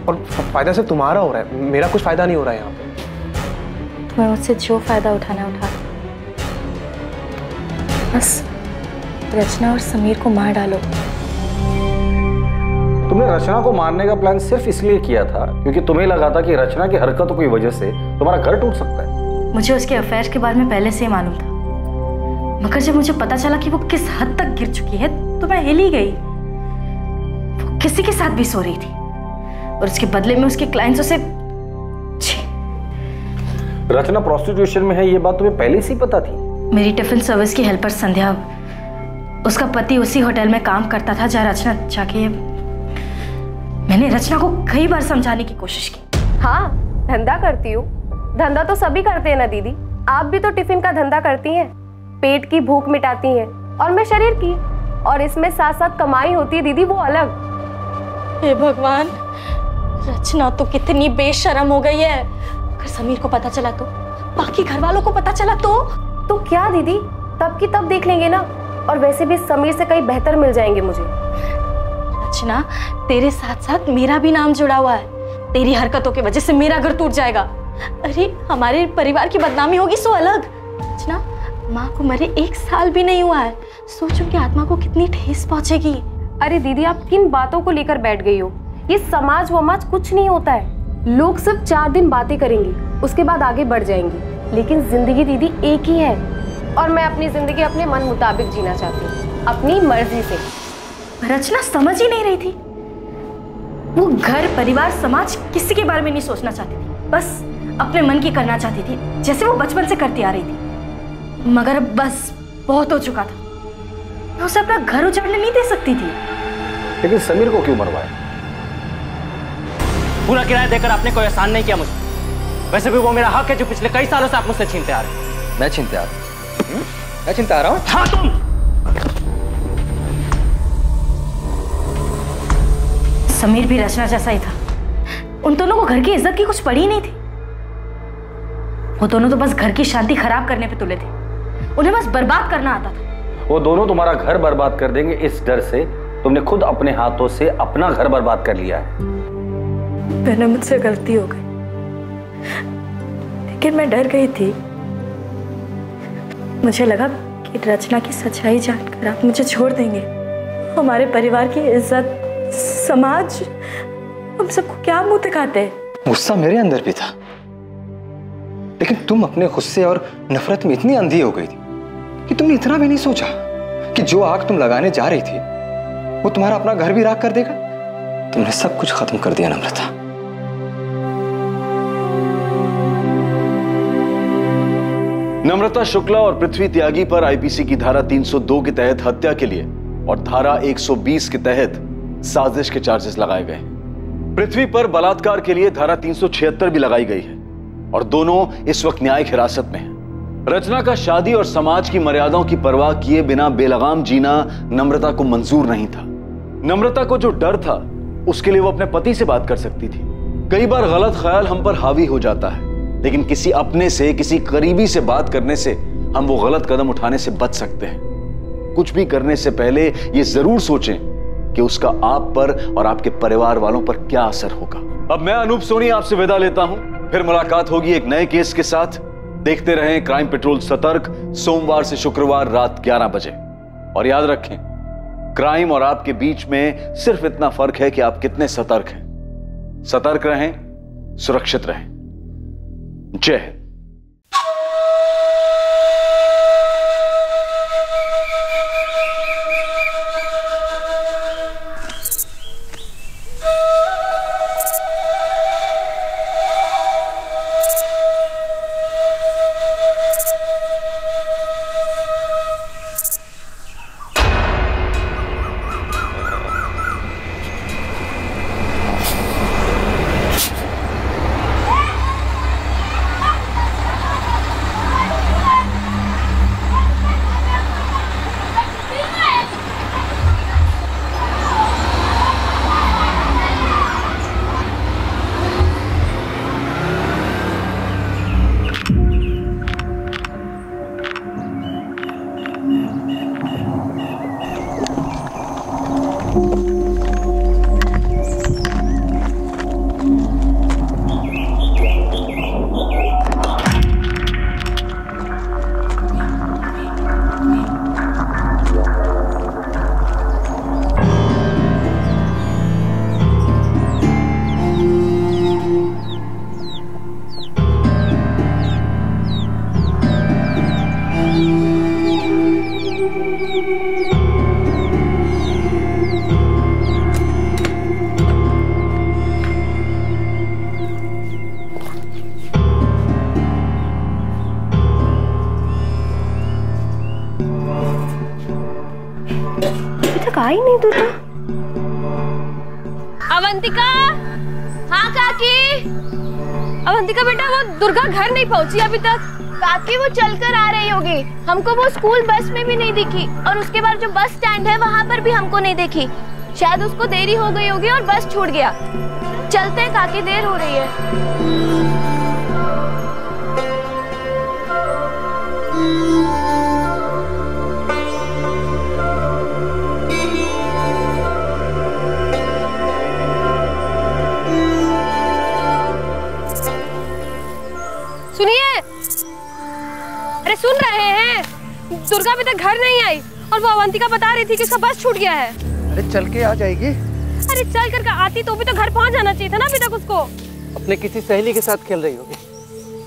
और फायदा सिर्फ तुम्हारा हो रहा है, मेरा कुछ फायदा नहीं हो रहा है यहाँ पे। तुम्हें मुझसे जो फायदा उठाना उठा, बस रचना और समीर को मार डालो। तुमने रचना को मारने का प्लान सिर्फ इसलिए किया था क्योंकि तुम्हें लगा था कि रचना की हरकतों की वजह से तुम्हारा घर टूट सकता है। मुझे उसके अफेयर के बारे में पहले से ही मालूम था, मगर जब मुझे पता चला कि वो किस हद तक गिर चुकी है तो मैं हिल ही गई। वो किसी के साथ भी सो रही थी और उसके बदले में उसके क्लाइंट्स उसे। रचना प्रोस्टिट्यूशन में है, ये बात तुम्हें पहले से ही पता थी? मेरी टिफिन सर्विस की हेल्पर संध्या, उसका पति उसी होटल में काम करता था जहाँ रचना जाके। मैंने रचना को कई बार समझाने की कोशिश की। हाँ, धंधा करती हूँ। धंधा तो सभी करते हैं ना दीदी, आप भी तो टिफिन का धंधा करती हैं, पेट की भूख मिटाती हैं और मैं शरीर की, और इसमें साथ साथ कमाई होती है दीदी, वो अलग। हे भगवान, रचना तो कितनी बेशर्म हो गई है। अगर समीर को पता चला तो, बाकी घर वालों को पता चला तो क्या दीदी, तब की तब देख लेंगे ना, और वैसे भी समीर से कई बेहतर मिल जाएंगे मुझे। रचना, तेरे साथ साथ मेरा भी नाम जुड़ा हुआ है। तेरी हरकतों की वजह से मेरा घर टूट जाएगा। अरे हमारे परिवार की बदनामी होगी सो अलग। रचना, माँ को मरे 1 साल भी नहीं हुआ है, सोच उनकी आत्मा को कितनी ठेस पहुंचेगी। अरे दीदी, आप किन बातों को लेकर बैठ गई हो? ये समाज वमाज कुछ नहीं होता है। लोग सिर्फ 4 दिन बातें करेंगे, उसके बाद आगे बढ़ जाएंगे, लेकिन जिंदगी दीदी एक ही है, और मैं अपनी जिंदगी अपने मन मुताबिक जीना चाहती हूँ, अपनी मर्जी से। रचना समझ ही नहीं रही थी। वो घर, परिवार, समाज किसी के बारे में नहीं सोचना चाहती थी, बस अपने मन की करना चाहती थी, जैसे वो बचपन से करती आ रही थी। मगर बस बहुत हो चुका था। मैं उसे अपना घर उजाड़ने नहीं दे सकती थी। लेकिन समीर को क्यों मरवाया? पूरा किराया देकर आपने कोई एहसान नहीं किया मुझे। वैसे भी वो मेरा हक है जो पिछले कई सालों से आप मुझसे छीनते आ रहे हैं। मैं छीनते आ रहा हूँ? मैं छीनते आ रहा हूँ? हाँ, तुम। समीर भी रचना जैसा ही था। उन दोनों को घर की इज्जत की कुछ पड़ी ही नहीं थी। वो दोनों तो बस घर की शांति खराब करने पे तुले थे। उन्हें बस बर्बाद करना आता था। वो दोनों तुम्हारा घर बर्बाद कर देंगे, इस डर से तुमने खुद अपने हाथों से अपना घर बर्बाद कर लिया है। मैंने मुझसे गलती हो गई, लेकिन मैं डर गई थी। मुझे लगा कि रचना की सच्चाई जानकर आप मुझे छोड़ देंगे। हमारे परिवार की इज्जत, समाज, हम सबको क्या मुंह दिखाते हैं। गुस्सा मेरे अंदर भी था, लेकिन तुम अपने गुस्से और नफरत में इतनी अंधी हो गई थी कि तुमने इतना भी नहीं सोचा कि जो आग तुम लगाने जा रही थी वो तुम्हारा अपना घर भी राख कर देगा। तुमने सब कुछ खत्म कर दिया नम्रता। नम्रता शुक्ला और पृथ्वी त्यागी पर आईपीसी की धारा 302 के तहत हत्या के लिए और धारा 120 के तहत साजिश के चार्जेस लगाए गए। पृथ्वी पर बलात्कार के लिए धारा 376 भी लगाई गई है और दोनों इस वक्त न्यायिक हिरासत में हैं। रचना का शादी और समाज की मर्यादाओं की परवाह किए बिना बेलगाम जीना नम्रता को मंजूर नहीं था। नम्रता को जो डर था उसके लिए वो अपने पति से बात कर सकती थी। कई बार गलत ख्याल हम पर हावी हो जाता है, लेकिन किसी अपने से, किसी करीबी से बात करने से हम वो गलत कदम उठाने से बच सकते हैं। कुछ भी करने से पहले ये जरूर सोचें कि उसका आप पर और आपके परिवार वालों पर क्या असर होगा। अब मैं अनूप सोनी आपसे विदा लेता हूं, फिर मुलाकात होगी एक नए केस के साथ। देखते रहें क्राइम पेट्रोल सतर्क, सोमवार से शुक्रवार रात 11 बजे। और याद रखें, क्राइम और आपके बीच में सिर्फ इतना फर्क है कि आप कितने सतर्क हैं। सतर्क रहें, सुरक्षित रहें। जय हिंद। आई नहीं दुर्गा। अवंतिका, हाँ काकी। अवंतिका बेटा, वो दुर्गा घर नहीं पहुंची अभी तक। काकी वो चलकर आ रही होगी, हमको वो स्कूल बस में भी नहीं दिखी, और उसके बाद जो बस स्टैंड है वहाँ पर भी हमको नहीं दिखी। शायद उसको देरी हो गई होगी और बस छूट गया। चलते हैं काकी, देर हो रही है। सुनिए, अरे सुन रहे हैं? दुर्गा अभी तक घर नहीं आई और वो अवंतिका बता रही थी कि उसका बस छूट गया है। अरे चल के आ जाएगी। अरे चल करके आती तो भी तो घर पहुंच जाना चाहिए था ना अभी तक उसको। अपने किसी सहेली के साथ खेल रही होगी,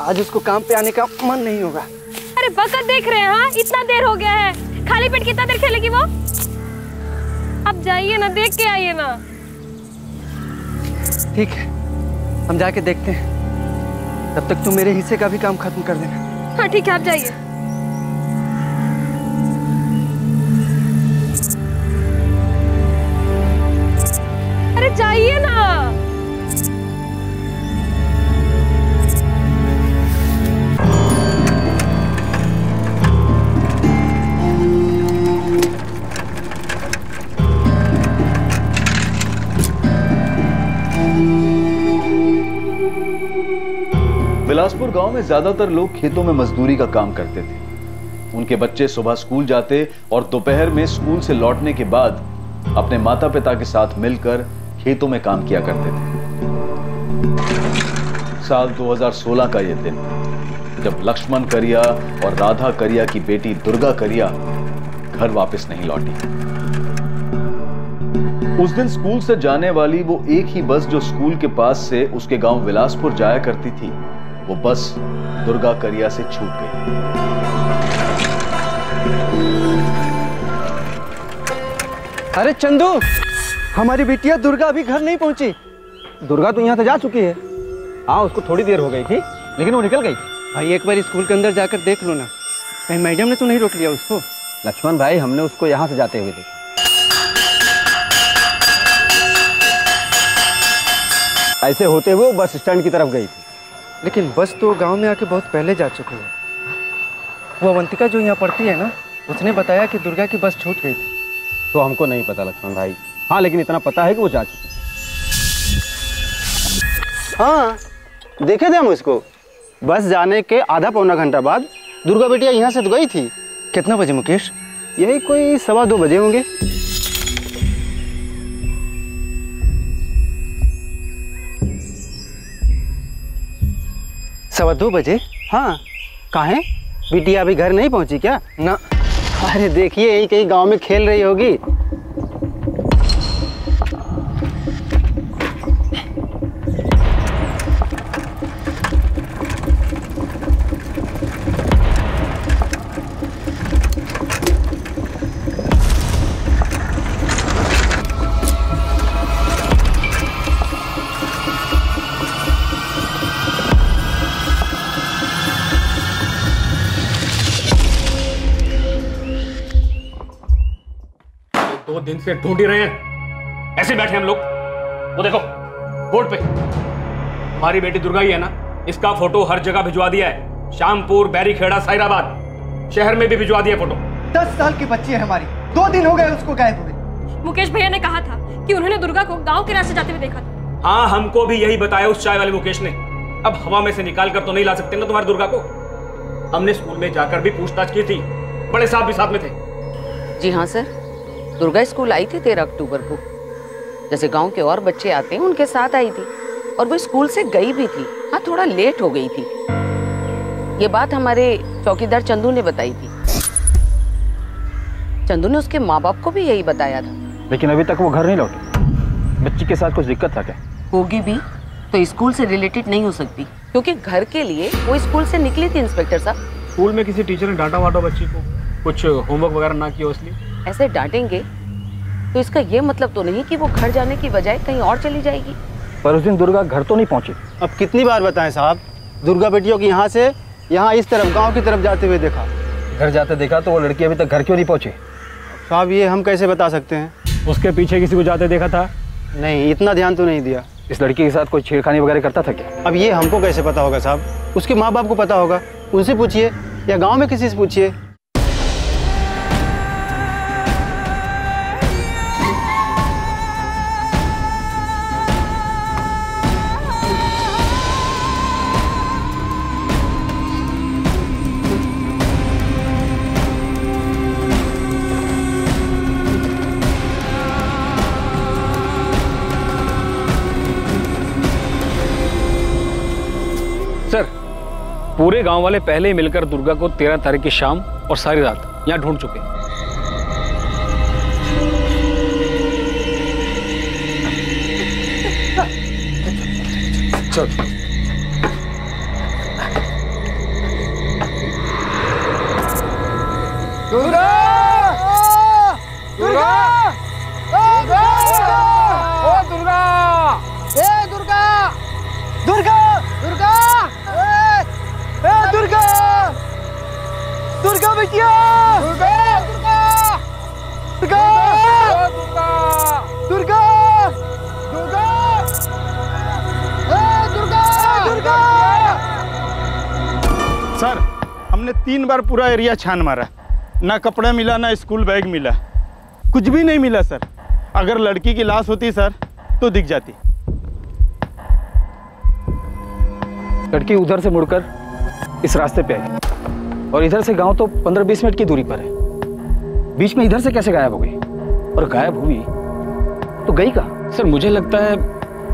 आज उसको काम पे आने का मन नहीं होगा। अरे वक्त देख रहे हैं, हाँ इतना देर हो गया है, खाली पेट कितना देर खेलेगी वो? अब जाइए ना, देख के आइए ना। ठीक है, हम जाके देखते हैं, तब तक तुम मेरे हिस्से का भी काम खत्म कर देना। हाँ ठीक है, आप जाइए। अरे जाइए ना। बिलासपुर गांव में ज्यादातर लोग खेतों में मजदूरी का काम करते थे। उनके बच्चे सुबह स्कूल जाते और दोपहर में स्कूल से लौटने के बाद अपने माता पिता के साथ मिलकर खेतों में काम किया करते थे। साल 2016 का यह दिन, जब लक्ष्मण करिया और राधा करिया की बेटी दुर्गा करिया घर वापस नहीं लौटी। उस दिन स्कूल से जाने वाली वो एक ही बस जो स्कूल के पास से उसके गांव बिलासपुर जाया करती थी, वो बस दुर्गा करिया से छूट गई। अरे चंदू, हमारी बिटिया दुर्गा अभी घर नहीं पहुंची। दुर्गा तो यहाँ से जा चुकी है। हाँ, उसको थोड़ी देर हो गई थी, लेकिन वो निकल गई। भाई एक बार स्कूल के अंदर जाकर देख लो ना, कहीं मैडम ने तो नहीं रोक लिया उसको। लक्ष्मण भाई, हमने उसको यहाँ से जाते हुए देखा। ऐसे होते हुए वो बस स्टैंड की तरफ गई थी। लेकिन बस तो गांव में आके बहुत पहले जा चुकी है। वो अवंतिका जो यहाँ पढ़ती है ना, उसने बताया कि दुर्गा की बस छूट गई थी। तो हमको नहीं पता लक्ष्मण भाई। हाँ, लेकिन इतना पता है कि वो जा चुकी। हाँ, देखे थे हम उसको। बस जाने के आधा पौना घंटा बाद दुर्गा बेटिया यहाँ से तो गई थी। कितना बजे मुकेश? यही कोई 2:15 बजे होंगे। सवा 2 बजे? हाँ, काहे? बिटिया अभी घर नहीं पहुंची क्या? ना। अरे देखिए, यही कहीं गांव में खेल रही होगी। दिन से ढूंढ ही रहे हैं, ऐसे बैठे हम लोग। वो देखो बोर्ड पे हमारी बेटी दुर्गा ही है ना, इसका फोटो हर जगह भिजवा दिया है। शामपुर, बैरीखेड़ा, साइराबाद, शहर में भी भिजवा दिया फोटो। 10 साल की बच्ची है हमारी, 2 दिन हो गए उसको गायब हुए। मुकेश भैया ने कहा था कि उन्होंने दुर्गा को गांव के रास्ते जाते हुए देखा था। हाँ, हमको भी यही बताया उस चाय वाले मुकेश ने। अब हवा में से निकाल कर तो नहीं ला सकते ना तुम्हारी दुर्गा को। हमने स्कूल में जाकर भी पूछताछ की थी, बड़े साहब भी साथ में थे। जी हाँ सर, दुर्गा स्कूल आई थी 13 अक्टूबर को, जैसे गांव के और बच्चे आते हैं उनके साथ आई थी, और वो स्कूल से गई भी थी। हाँ, थोड़ा लेट हो गई थी। ये बात हमारे चौकीदार चंदू ने बताई थी। चंदू ने उसके माँ बाप को भी यही बताया था। लेकिन अभी तक वो घर नहीं लौटी। बच्ची के साथ कुछ दिक्कत था क्या? होगी भी तो स्कूल से रिलेटेड नहीं हो सकती, क्योंकि घर के लिए वो स्कूल से निकली थी इंस्पेक्टर साहब। स्कूल में किसी टीचर ने डांटा वाटा बच्ची को, कुछ होमवर्क वगैरह ना किया इसलिए? ऐसे डांटेंगे तो इसका ये मतलब तो नहीं कि वो घर जाने की बजाय कहीं और चली जाएगी। पर उस दिन दुर्गा घर तो नहीं पहुंची। अब कितनी बार बताएं साहब, दुर्गा बेटियों की यहाँ से यहाँ इस तरफ गांव की तरफ जाते हुए देखा। घर जाते देखा तो वो लड़की अभी तक घर क्यों नहीं पहुंची? साहब ये हम कैसे बता सकते हैं? उसके पीछे किसी को जाते देखा था? नहीं, इतना ध्यान तो नहीं दिया। इस लड़की के साथ कोई छेड़खानी वगैरह करता था क्या? अब ये हमको कैसे पता होगा साहब? उसके माँ बाप को पता होगा, उनसे पूछिए या गाँव में किसी से पूछिए। सर, पूरे गांव वाले पहले ही मिलकर दुर्गा को 13 तारीख की शाम और सारी रात यहाँ ढूंढ चुके हैं। चल दुर्गा! दुर्गा! दुर्गा! ओ दुर्गा! ए दुर्गा! दुर्गा! दुर्गा! ए दुर्गा! दुर्गा बेटिया! दुर्गा! दुर्गा! दुर्गा! दुर्गा! दुर्गा! ए दुर्गा! दुर्गा! सर, हमने 3 बार पूरा एरिया छान मारा, ना कपड़ा मिला ना स्कूल बैग मिला, कुछ भी नहीं मिला सर। अगर लड़की की लाश होती सर तो दिख जाती। लड़की उधर से मुड़कर इस रास्ते पे आई और इधर से गांव तो 15-20 मिनट की दूरी पर है। बीच में इधर से कैसे गायब हो गई? और गायब हुई तो गई कहाँ? सर, मुझे लगता है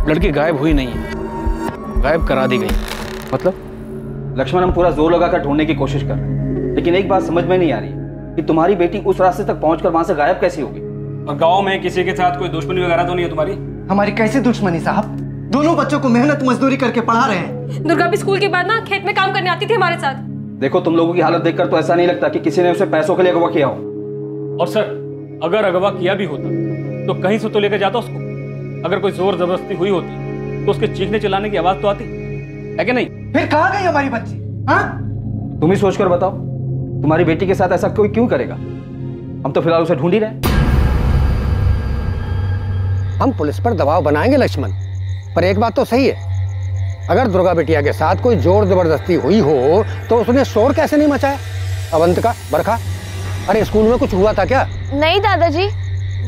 लड़की गायब हुई नहीं है, गायब करा दी गई। मतलब? लक्ष्मण, हम पूरा जोर लगाकर ढूंढने की कोशिश कर रहे हैं, लेकिन एक बात समझ में नहीं आ रही कि तुम्हारी बेटी उस रास्ते तक पहुंचकर वहां से गायब कैसी होगी? और गांव में किसी के साथ कोई दुश्मनी वगैरह तो नहीं है तुम्हारी? हमारी कैसे दुश्मनी साहब? दोनों बच्चों को मेहनत मजदूरी करके पढ़ा रहे हैं। दुर्गा भी स्कूल के बाद ना खेत में काम करने आती थी हमारे साथ। देखो, तुम लोगों की हालत देखकर तो ऐसा नहीं लगता कि किसी ने उसे पैसों के लिए अगवा किया हो। और सर, अगर अगवा किया भी होता तो कहीं से तो लेकर जाता उसको। अगर कोई जोर जबरदस्ती हुई होती तो उसके चीखने चिल्लाने की आवाज तो आती है कि नहीं? फिर कहाँ गई हमारी बच्ची? हाँ? तुम ही सोचकर बताओ, तुम्हारी बेटी के साथ ऐसा कोई क्यों करेगा? हम तो फिलहाल उसे ढूंढ ही रहे हैं। हम पुलिस पर दबाव बनाएंगे लक्ष्मण, पर एक बात तो सही है, अगर दुर्गा बिटिया के साथ कोई जोर जबरदस्ती हुई हो तो उसने शोर कैसे नहीं मचाया? अवंतिका, बरखा, अरे स्कूल में कुछ हुआ था क्या? नहीं दादाजी,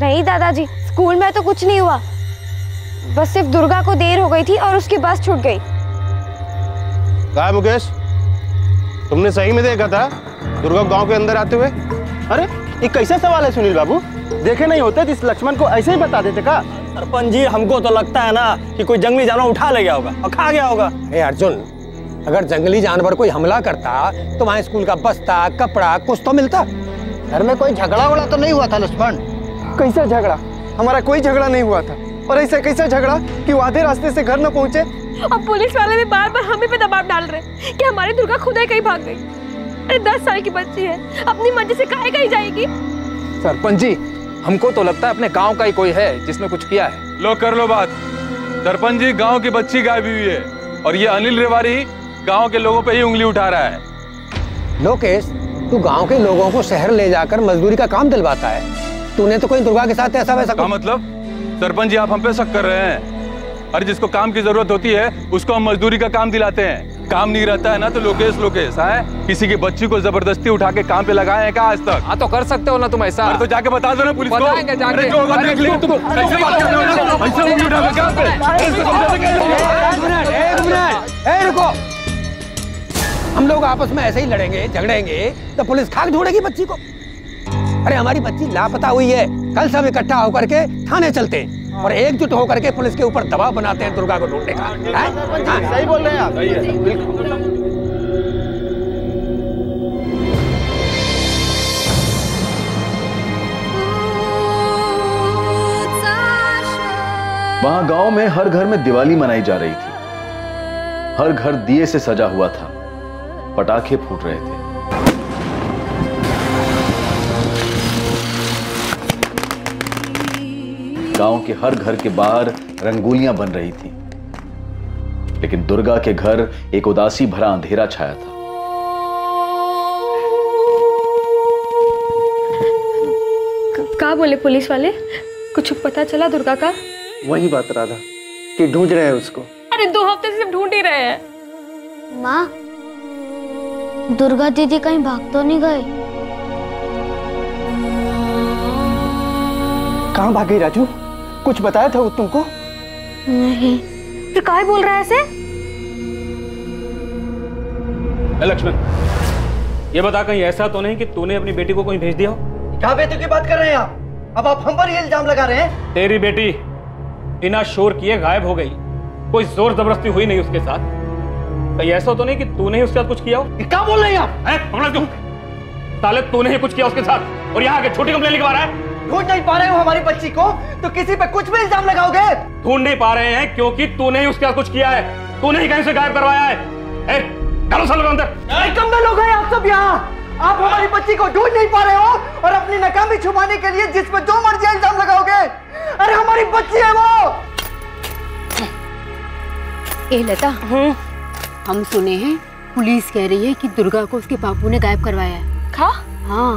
नहीं दादाजी, स्कूल में तो कुछ नहीं हुआ, बस सिर्फ दुर्गा को देर हो गई थी और उसकी बस छूट गई। कहा मुकेश, तुमने सही में देखा था दुर्गा गांव के अंदर आते हुए? अरे ये कैसा सवाल है सुनील बाबू? देखे नहीं होते तो इस लक्ष्मण को ऐसे ही बता देते का? सरपंच जी, हमको तो लगता है ना कि कोई जंगली जानवर उठा ले गया होगा और खा गया होगा। ए अर्जुन, अगर जंगली जानवर कोई हमला करता तो वहाँ स्कूल का बस्ता, कपड़ा कुछ तो मिलता। घर में कोई झगड़ा वगड़ा तो नहीं हुआ था लक्ष्मण? कैसा झगड़ा? हमारा कोई झगड़ा नहीं हुआ था। और ऐसा कैसा झगड़ा कि वो आधे रास्ते से घर न पहुंचे? और पुलिस वाले भी बार बार हमें पे दबाव डाल रहे कि हमारी दुर्गा खुद ही कहीं भाग गई। अरे 10 साल की बच्ची है, अपनी मर्जी से काहे कहीं जाएगी? सरपंच जी, हमको तो लगता है अपने गांव का ही कोई है जिसने कुछ किया है। लो कर लो बात। सरपंच जी, गांव की बच्ची गायब हुई है और ये अनिल रेवारी गांव के लोगों पे ही उंगली उठा रहा है। लोकेश, तू गांव के लोगों को शहर ले जाकर मजदूरी का काम दिलवाता है। तूने तो कोई दुर्गा के साथ ऐसा वैसा मतलब? सरपंच जी, आप हम पे शक कर रहे हैं? अरे जिसको काम की जरूरत होती है उसको हम मजदूरी का काम दिलाते हैं। काम नहीं रहता है ना तो लोकेश है। किसी की बच्ची को जबरदस्ती उठा के काम पे लगाए हैं क्या आज तक? हाँ तो कर सकते हो ना तुम ऐसा। तो जाके बता दो ना पुलिस को। बताएंगे जाके। अरे जो होगा देख लेंगे। तुम ऐसे उंगली उठा के काम पे। एक मिनट, रुको। हम लोग आपस में ऐसे ही लड़ेंगे झगड़ेंगे तो पुलिस खाक ढूंढेगी बच्ची को? अरे हमारी बच्ची लापता हुई है, कल सब इकट्ठा होकर के थाने चलते हैं और एकजुट होकर के पुलिस के ऊपर दबाव बनाते हैं दुर्गा को ढूंढने का। सही बोल रहे हैं आप। वहां गांव में हर घर में दिवाली मनाई जा रही थी। हर घर दिए से सजा हुआ था, पटाखे फूट रहे थे। गांव के हर घर के बाहर रंगोलियां बन रही थी, लेकिन दुर्गा के घर एक उदासी भरा अंधेरा छाया था। क्या बोले पुलिस वाले? कुछ पता चला दुर्गा का? वही बात राधा कि ढूंढ रहे हैं उसको। अरे 2 हफ्ते से ढूंढ ही रहे हैं। माँ, दुर्गा दीदी कहीं भाग तो नहीं गए? कहाँ भाग गई राजू? कुछ बताया था वो तुमको? नहीं। फिर काहे बोल रहा है ऐसे? लक्ष्मण, ये बता कहीं ऐसा तो नहीं कि तूने अपनी बेटी को कहीं भेज दिया हो? क्या बेटी की बात कर रहे हैं आप? अब आप हम पर ही इल्जाम लगा रहे हैं। तेरी बेटी बिना शोर किए गायब हो गई, कोई जोर जबरदस्ती हुई नहीं उसके साथ। कहीं ऐसा तो नहीं कि तूने ही उसके साथ कुछ किया हो? क्या बोल रहे हैं आप? साले तूने ही कुछ किया उसके साथ और यहाँ आके छोटी कंप्लेन लिखवा रहा है। ढूंढ नहीं पा रहे हो हमारी बच्ची को तो किसी पे कुछ भी इल्जाम लगाओगे? ढूंढ नहीं पा रहे हैं क्योंकि तूने ही उसके साथ कुछ किया है, तूने ही कहीं से गायब करवाया है। डालो सालों के अंदर। कम लोग हैं आप सब यहाँ। आप हमारी बच्ची को ढूंढ नहीं पा रहे हो और अपनी नाकामी छुपाने के लिए जिस पर जो मर्जी इल्जाम लगाओगे। अरे हमारी बच्ची है वो। ए लता, हम सुने हैं पुलिस कह रही है कि दुर्गा को उसके बापू ने गायब करवाया है। हाँ।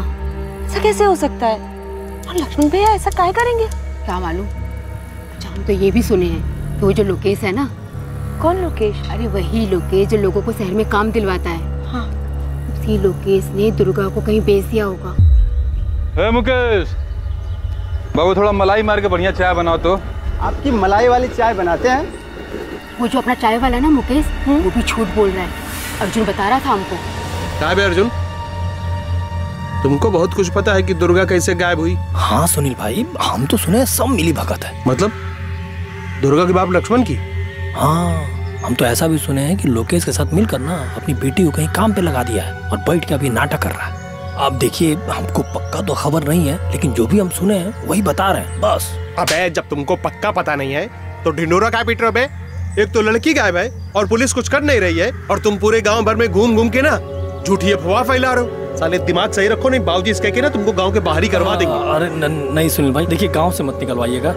ऐसा कैसे हो सकता है? और लक्ष्मण भैया ऐसा काहे करेंगे? क्या मालूम। अच्छा, हम तो ये भी सुने हैं कि वो जो लोकेश है ना। कौन लोकेश? अरे वही लोकेश जो लोगों को शहर में काम दिलवाता है। हाँ। उसी लोकेश ने दुर्गा को कहीं बेच दिया होगा। मुकेश बाबू, थोड़ा मलाई मार के बढ़िया चाय बनाओ तो। आपकी मलाई वाली चाय बनाते हैं? वो जो अपना चाय वाला ना मुकेश, वो भी झूठ बोल रहा है। अर्जुन बता रहा था हमको। क्या बे अर्जुन, तुमको बहुत कुछ पता है कि दुर्गा कैसे गायब हुई? हाँ सुनील भाई, हम तो सुने सब मिली भगत है। मतलब दुर्गा के बाप लक्ष्मण की? हाँ, हम तो ऐसा भी सुने हैं कि लोकेश के साथ मिलकर ना अपनी बेटी को कहीं काम पे लगा दिया है और बैठ के अभी नाटक कर रहा है। आप देखिए, हमको पक्का तो खबर नहीं है, लेकिन जो भी हम सुने हैं वही बता रहे हैं बस। अबे जब तुमको पक्का पता नहीं है तो ढिंडोरा क्या पीट रहे हो? एक तो लड़की गायब है और पुलिस कुछ कर नहीं रही है और तुम पूरे गांव भर में घूम घूम के ना झूठी अफवाह फैला रहे हो। साले दिमाग सही रखो, नहीं बाबूजी इसके के ना तुमको गांव के बाहर ही करवा देंगे। अरे नहीं सुनील भाई, देखिए गांव से मत निकलवाइएगा,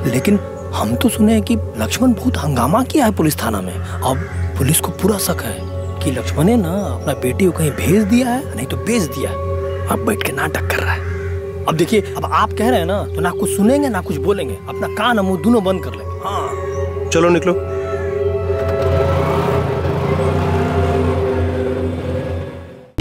लेकिन हम तो सुने हैं कि लक्ष्मण बहुत हंगामा किया है पुलिस थाना में। अब पुलिस को पूरा शक है कि लक्ष्मण ने ना अपना बेटी को कहीं भेज दिया है, नहीं तो बेच दिया है। अब बैठ के नाटक कर रहा है। अब देखिए, अब आप कह रहे हैं ना तो ना कुछ सुनेंगे ना कुछ बोलेंगे, अपना कान मुंह दोनों बंद कर लेंगे। हाँ चलो निकलो।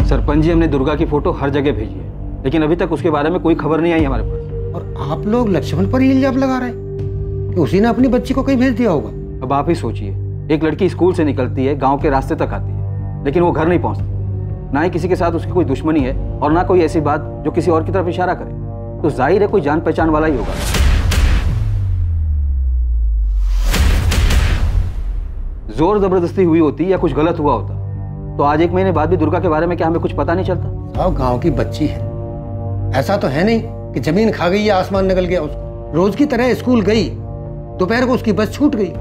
सरपंच जी, हमने दुर्गा की फोटो हर जगह भेजी है, लेकिन अभी तक उसके बारे में कोई खबर नहीं आई हमारे पास। और आप लोग लक्ष्मण पर ही इल्जाम लगा रहे हैं कि उसी ने अपनी बच्ची को कहीं भेज दिया होगा। अब आप ही सोचिए, एक लड़की स्कूल से निकलती है, गांव के रास्ते तक आती है, लेकिन वो घर नहीं पहुंचती। ना ही किसी के साथ उसकी कोई दुश्मनी है और ना कोई ऐसी बात जो किसी और की तरफ इशारा करे, तो जाहिर है कोई जान पहचान वाला ही होगा। जोर जबरदस्ती हुई होती या कुछ गलत हुआ होता तो आज 1 महीने बाद भी दुर्गा के बारे में क्या हमें कुछ पता नहीं चलता? साहब, गांव की बच्ची है, ऐसा तो है नहीं कि जमीन खा गई या आसमान निकल गया उसको। रोज की तरह स्कूल गई, दोपहर को उसकी बस छूट गई।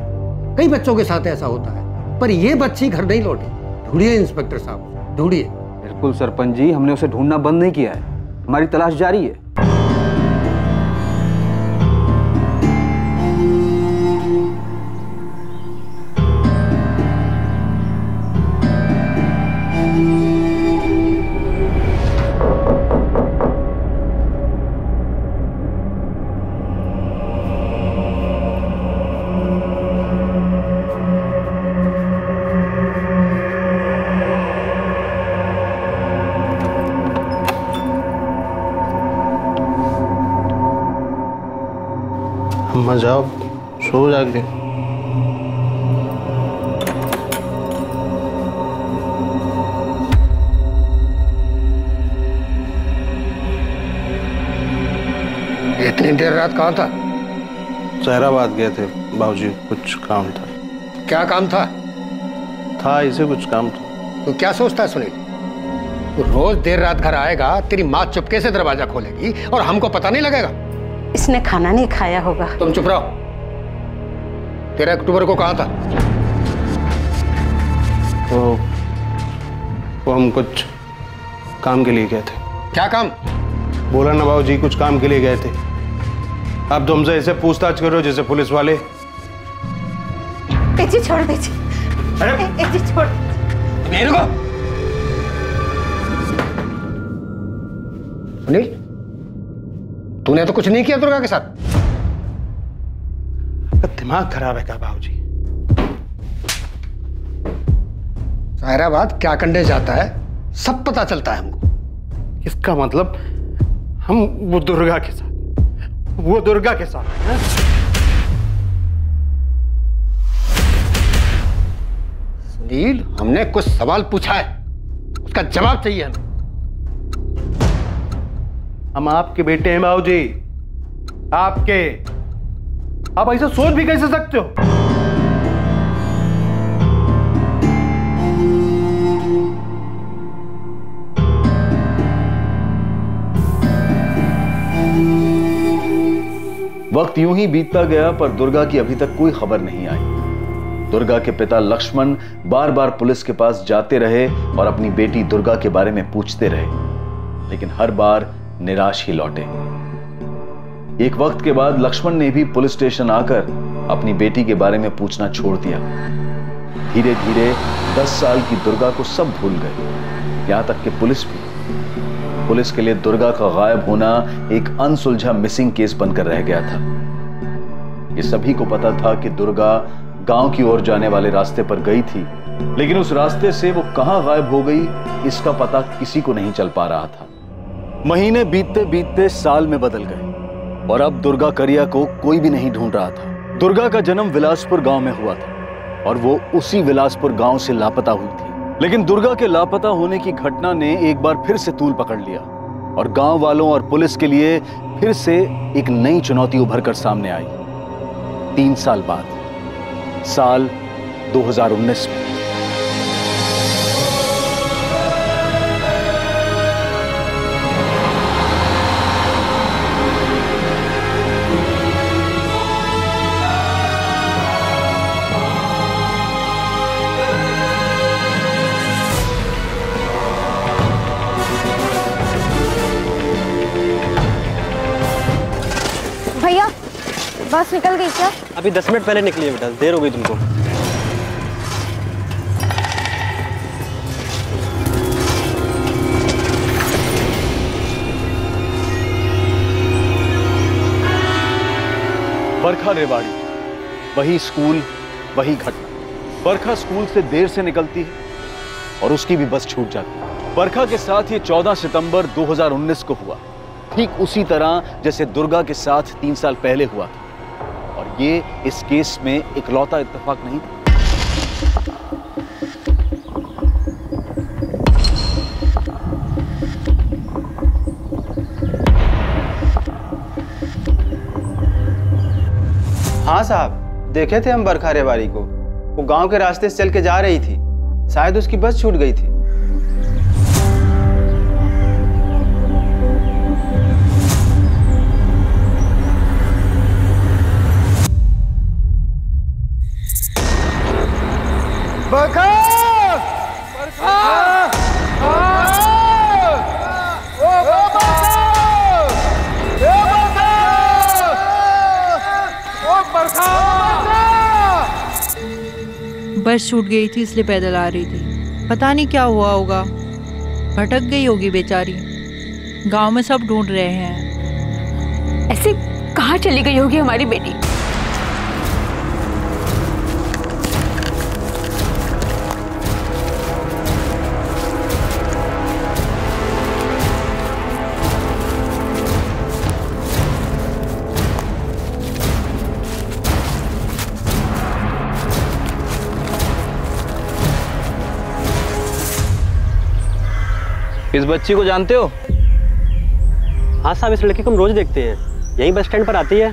कई बच्चों के साथ ऐसा होता है, पर ये बच्ची घर नहीं लौटी। ढूंढिए इंस्पेक्टर साहब, ढूंढिए। बिल्कुल सरपंच जी, हमने उसे ढूंढना बंद नहीं किया है, हमारी तलाश जारी है। अम्मा जाओ, सो जाके। इतनी देर रात कहाँ था? सहराबाद गए थे बाबूजी, कुछ काम था। क्या काम था? था इसे कुछ काम था। तो क्या सोचता है सुनील? तो रोज देर रात घर आएगा, तेरी माँ चुपके से दरवाजा खोलेगी और हमको पता नहीं लगेगा। इसने खाना नहीं खाया होगा। तुम चुप रहो। 13 अक्टूबर को कहाँ था? वो हम कुछ काम के लिए गए थे। क्या काम? बोला ना बाबूजी, कुछ काम के लिए गए थे। अब तुमसे ऐसे पूछताछ करो जैसे पुलिस वाले। जी छोड़ दीजिए। अरे जी छोड़ दीजिए। नहीं, रुको। सुनील, तूने तो कुछ नहीं किया दुर्गा के साथ? दिमाग खराब है क्या बाबूजी? सहराबाद क्या करने जाता है सब पता चलता है हमको। इसका मतलब हम वो दुर्गा के साथ हैं? सुनील, हमने कुछ सवाल पूछा है, उसका जवाब चाहिए हमें। हम आपके बेटे हैं बाबूजी, आपके। आप ऐसा सोच भी कैसे सकते हो? वक्त यूं ही बीतता गया, पर दुर्गा की अभी तक कोई खबर नहीं आई। दुर्गा के पिता लक्ष्मण बार बार पुलिस के पास जाते रहे और अपनी बेटी दुर्गा के बारे में पूछते रहे, लेकिन हर बार निराश ही लौटे। एक वक्त के बाद लक्ष्मण ने भी पुलिस स्टेशन आकर अपनी बेटी के बारे में पूछना छोड़ दिया। धीरे धीरे 10 साल की दुर्गा को सब भूल गए, यहां तक कि पुलिस भी। पुलिस के लिए दुर्गा का गायब होना एक अनसुलझा मिसिंग केस बनकर रह गया था। ये सभी को पता था कि दुर्गा गांव की ओर जाने वाले रास्ते पर गई थी, लेकिन उस रास्ते से वो कहां गायब हो गई इसका पता किसी को नहीं चल पा रहा था। महीने बीतते बीतते साल में बदल गए और अब दुर्गा करिया को कोई भी नहीं ढूंढ रहा था। दुर्गा का जन्म विलासपुर गांव में हुआ था और वो उसी विलासपुर गांव से लापता हुई थी। लेकिन दुर्गा के लापता होने की घटना ने एक बार फिर से तूल पकड़ लिया और गांव वालों और पुलिस के लिए फिर से एक नई चुनौती उभर कर सामने आई। 3 साल बाद, साल 2019 में। भैया, बस निकल गई क्या? अभी 10 मिनट पहले निकली है बेटा, देर हो गई तुमको। बरखा रेवाड़ी, वही स्कूल वही घटना। बरखा स्कूल से देर से निकलती है और उसकी भी बस छूट जाती है। बरखा के साथ ये 14 सितंबर 2019 को हुआ, ठीक उसी तरह जैसे दुर्गा के साथ 3 साल पहले हुआ था। और ये इस केस में इकलौता इत्तेफाक नहीं था। हाँ साहब, देखे थे हम बरखा रेवाड़ी को। वो गांव के रास्ते से चल के जा रही थी, शायद उसकी बस छूट गई थी। बरखा! बस छूट गई थी इसलिए पैदल आ रही थी। पता नहीं क्या हुआ होगा, भटक गई होगी बेचारी। गांव में सब ढूंढ रहे हैं। ऐसे कहाँ चली गई होगी हमारी बेटी? इस बच्ची को जानते हो? हाँ साहब, इस लड़की को हम रोज देखते हैं, यही बस स्टैंड पर आती है।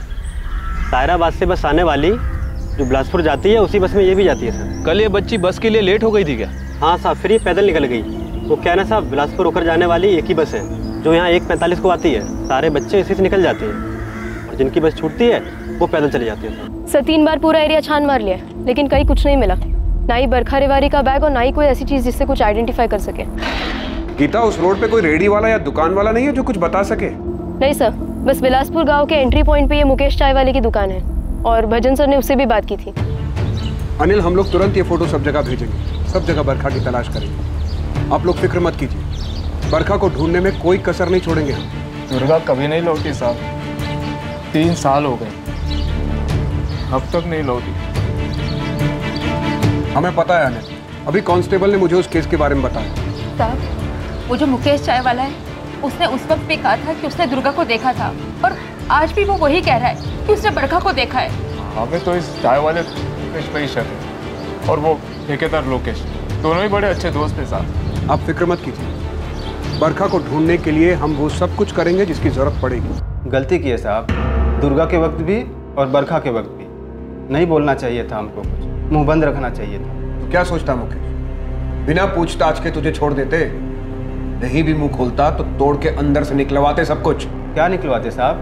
सायराबाद से बस आने वाली जो बिलासपुर जाती है उसी बस में ये भी जाती है सर। कल ये बच्ची बस के लिए लेट हो गई थी क्या? हाँ साहब, फिर ये पैदल निकल गई। वो क्या है ना साहब, बिलासपुर होकर जाने वाली एक ही बस है जो यहाँ 1:45 को आती है। सारे बच्चे इसी से निकल जाते हैं और जिनकी बस छूटती है वो पैदल चले जाते हैं। सर 3 बार पूरा एरिया छान मार लिया लेकिन कहीं कुछ नहीं मिला, ना ही बरखा रेवाड़ी का बैग और ना ही कोई ऐसी चीज जिससे कुछ आइडेंटिफाई कर सके। गीता, उस रोड पे कोई रेडी वाला या दुकान वाला नहीं है जो कुछ बता सके? नहीं सर, बस बिलासपुर गांव के एंट्री पॉइंट पे ये मुकेश चाय वाले की दुकान है और भजन सर ने उससे भी बात की थी। अनिल, हम लोग तुरंत ये फोटो सब जगह भेजेंगे, सब जगह बरखा की तलाश करेंगे। आप लोग फिक्र मत कीजिए, बरखा को ढूंढने में कोई कसर नहीं छोड़ेंगे हम। दुर्गा कभी नहीं लौटी साहब, 3 साल हो गए, अब तक नहीं लौटी। हमें पता है अनिल, अभी कांस्टेबल ने मुझे उस केस के बारे में बताया। साहब, वो जो मुकेश चाय वाला है उसने उस वक्त भी कहा था कि उसने दुर्गा को देखा था और आज भी वो वही कह रहा है कि उसने बरखा को देखा है। हमें तो इस चाय वाले मुकेश पे ही शक है और वो ठेकेदार लोकेश, दोनों ही बड़े अच्छे दोस्त हैं साहब। आप फिक्र मत कीजिए, बरखा को ढूंढने के लिए हम वो सब कुछ करेंगे जिसकी जरूरत पड़ेगी। गलती की है साहब, दुर्गा के वक्त भी और बरखा के वक्त भी। नहीं बोलना चाहिए था हमको, कुछ मुंह बंद रखना चाहिए था। तो क्या सोचता मुकेश, बिना पूछताछ के तुझे छोड़ देते? नहीं भी मुंह खोलता तो तोड़ के अंदर से निकलवाते सब कुछ। क्या निकलवाते साहब?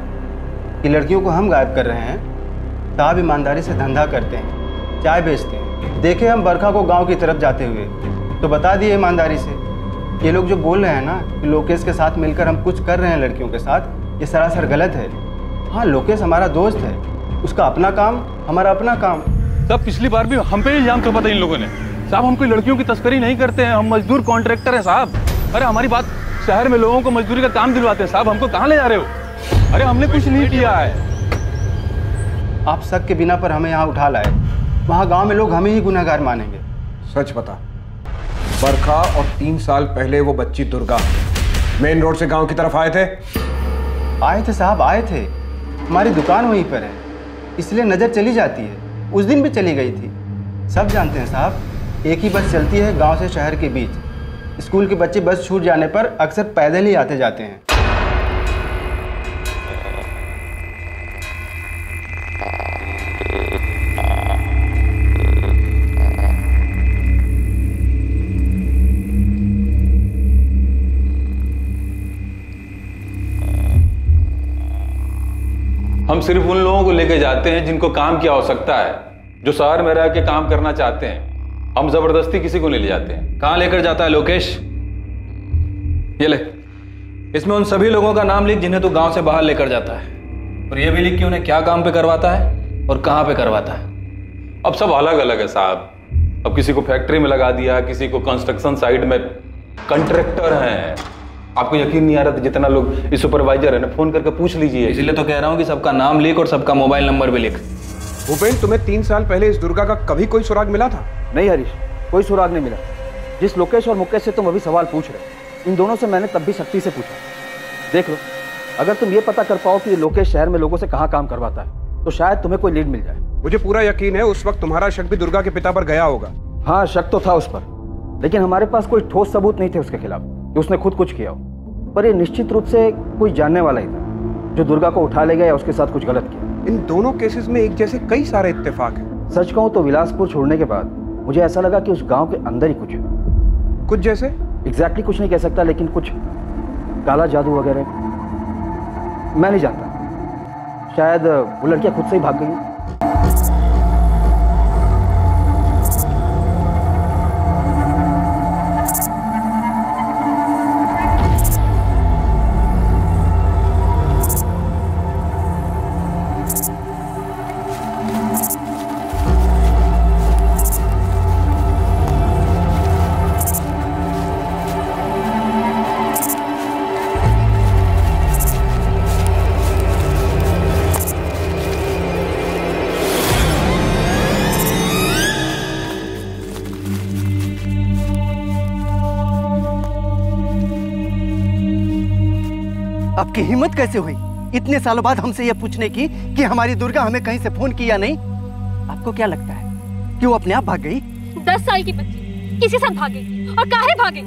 कि लड़कियों को हम गायब कर रहे हैं। साहब ईमानदारी से धंधा करते हैं, चाय बेचते हैं। देखे हम बरखा को गांव की तरफ जाते हुए तो बता दिए ईमानदारी से। ये लोग जो बोल रहे हैं ना कि लोकेश के साथ मिलकर हम कुछ कर रहे हैं लड़कियों के साथ, ये सरासर गलत है। हाँ, लोकेश हमारा दोस्त है, उसका अपना काम, हमारा अपना काम। साहब पिछली बार भी हम पे इल्जाम थोपा था इन लोगों ने। साहब हम कोई लड़कियों की तस्करी नहीं करते हैं, हम मजदूर कॉन्ट्रैक्टर हैं साहब। अरे हमारी बात, शहर में लोगों को मजदूरी का काम दिलवाते हैं साहब, हमको कहाँ ले जा रहे हो? अरे हमने कुछ नहीं किया है। आप शक के बिना पर हमें यहाँ उठा लाए, वहाँ गांव में लोग हमें ही गुनहगार मानेंगे। सच बता, बरखा और 3 साल पहले वो बच्ची दुर्गा मेन रोड से गांव की तरफ आए थे? आए थे साहब, आए थे। हमारी दुकान वहीं पर है, इसलिए नजर चली जाती है। उस दिन भी चली गई थी। सब जानते हैं साहब, एक ही बस चलती है गांव से शहर के बीच। स्कूल के बच्चे बस छूट जाने पर अक्सर पैदल ही आते जाते हैं। हम सिर्फ उन लोगों को लेके जाते हैं जिनको काम की आवश्यकता है, जो शहर में रह के काम करना चाहते हैं। हम जबरदस्ती किसी को नहीं ले जाते हैं। कहाँ लेकर जाता है लोकेश? ये ले, इसमें उन सभी लोगों का नाम लिख जिन्हें तू गांव से बाहर लेकर जाता है, और ये भी लिख कि उन्हें क्या काम पे करवाता है और कहाँ पे करवाता है। अब सब अलग अलग है साहब। अब किसी को फैक्ट्री में लगा दिया, किसी को कंस्ट्रक्शन साइट में कंट्रैक्टर हैं। आपको यकीन नहीं आ रहा था जितना लोग इस सुपरवाइजर है ना, फोन करके पूछ लीजिए। इसलिए तो कह रहा हूँ कि सबका नाम लिख और सबका मोबाइल नंबर भी लिख। भूपेन, तुम्हें 3 साल पहले इस दुर्गा का कभी कोई सुराग मिला था? नहीं हरीश, कोई सुराग नहीं मिला। जिस लोकेश और मुकेश से तुम अभी सवाल पूछ रहे हो, इन दोनों से मैंने तब भी शक्ति से पूछा। देख लो, अगर तुम ये पता कर पाओ कि ये लोकेश शहर में लोगों से कहाँ काम करवाता है तो शायद तुम्हें कोई लीड मिल जाए। मुझे पूरा यकीन है उस वक्त तुम्हारा शक भी दुर्गा के पिता पर गया होगा। हाँ, शक तो था उस पर, लेकिन हमारे पास कोई ठोस सबूत नहीं थे उसके खिलाफ कि उसने खुद कुछ किया हो। पर ये निश्चित रूप से कोई जानने वाला ही था जो दुर्गा को उठा ले गया या उसके साथ कुछ गलत किया। इन दोनों केसेस में एक जैसे कई सारे इत्तेफाक हैं। सच कहूँ तो विलासपुर छोड़ने के बाद मुझे ऐसा लगा कि उस गांव के अंदर ही कुछ है। कुछ जैसे? एग्जैक्टली कुछ नहीं कह सकता, लेकिन कुछ काला जादू वगैरह मैं नहीं जानता। शायद वो लड़कियां खुद से ही भाग गई। आपकी हिम्मत कैसे हुई इतने सालों बाद हमसे यह पूछने की कि हमारी दुर्गा हमें कहीं से फोन किया नहीं? आपको क्या लगता है कि वो अपने आप भाग गई? 10 साल की बच्ची किसी साथ भाग गई और काहे भागे,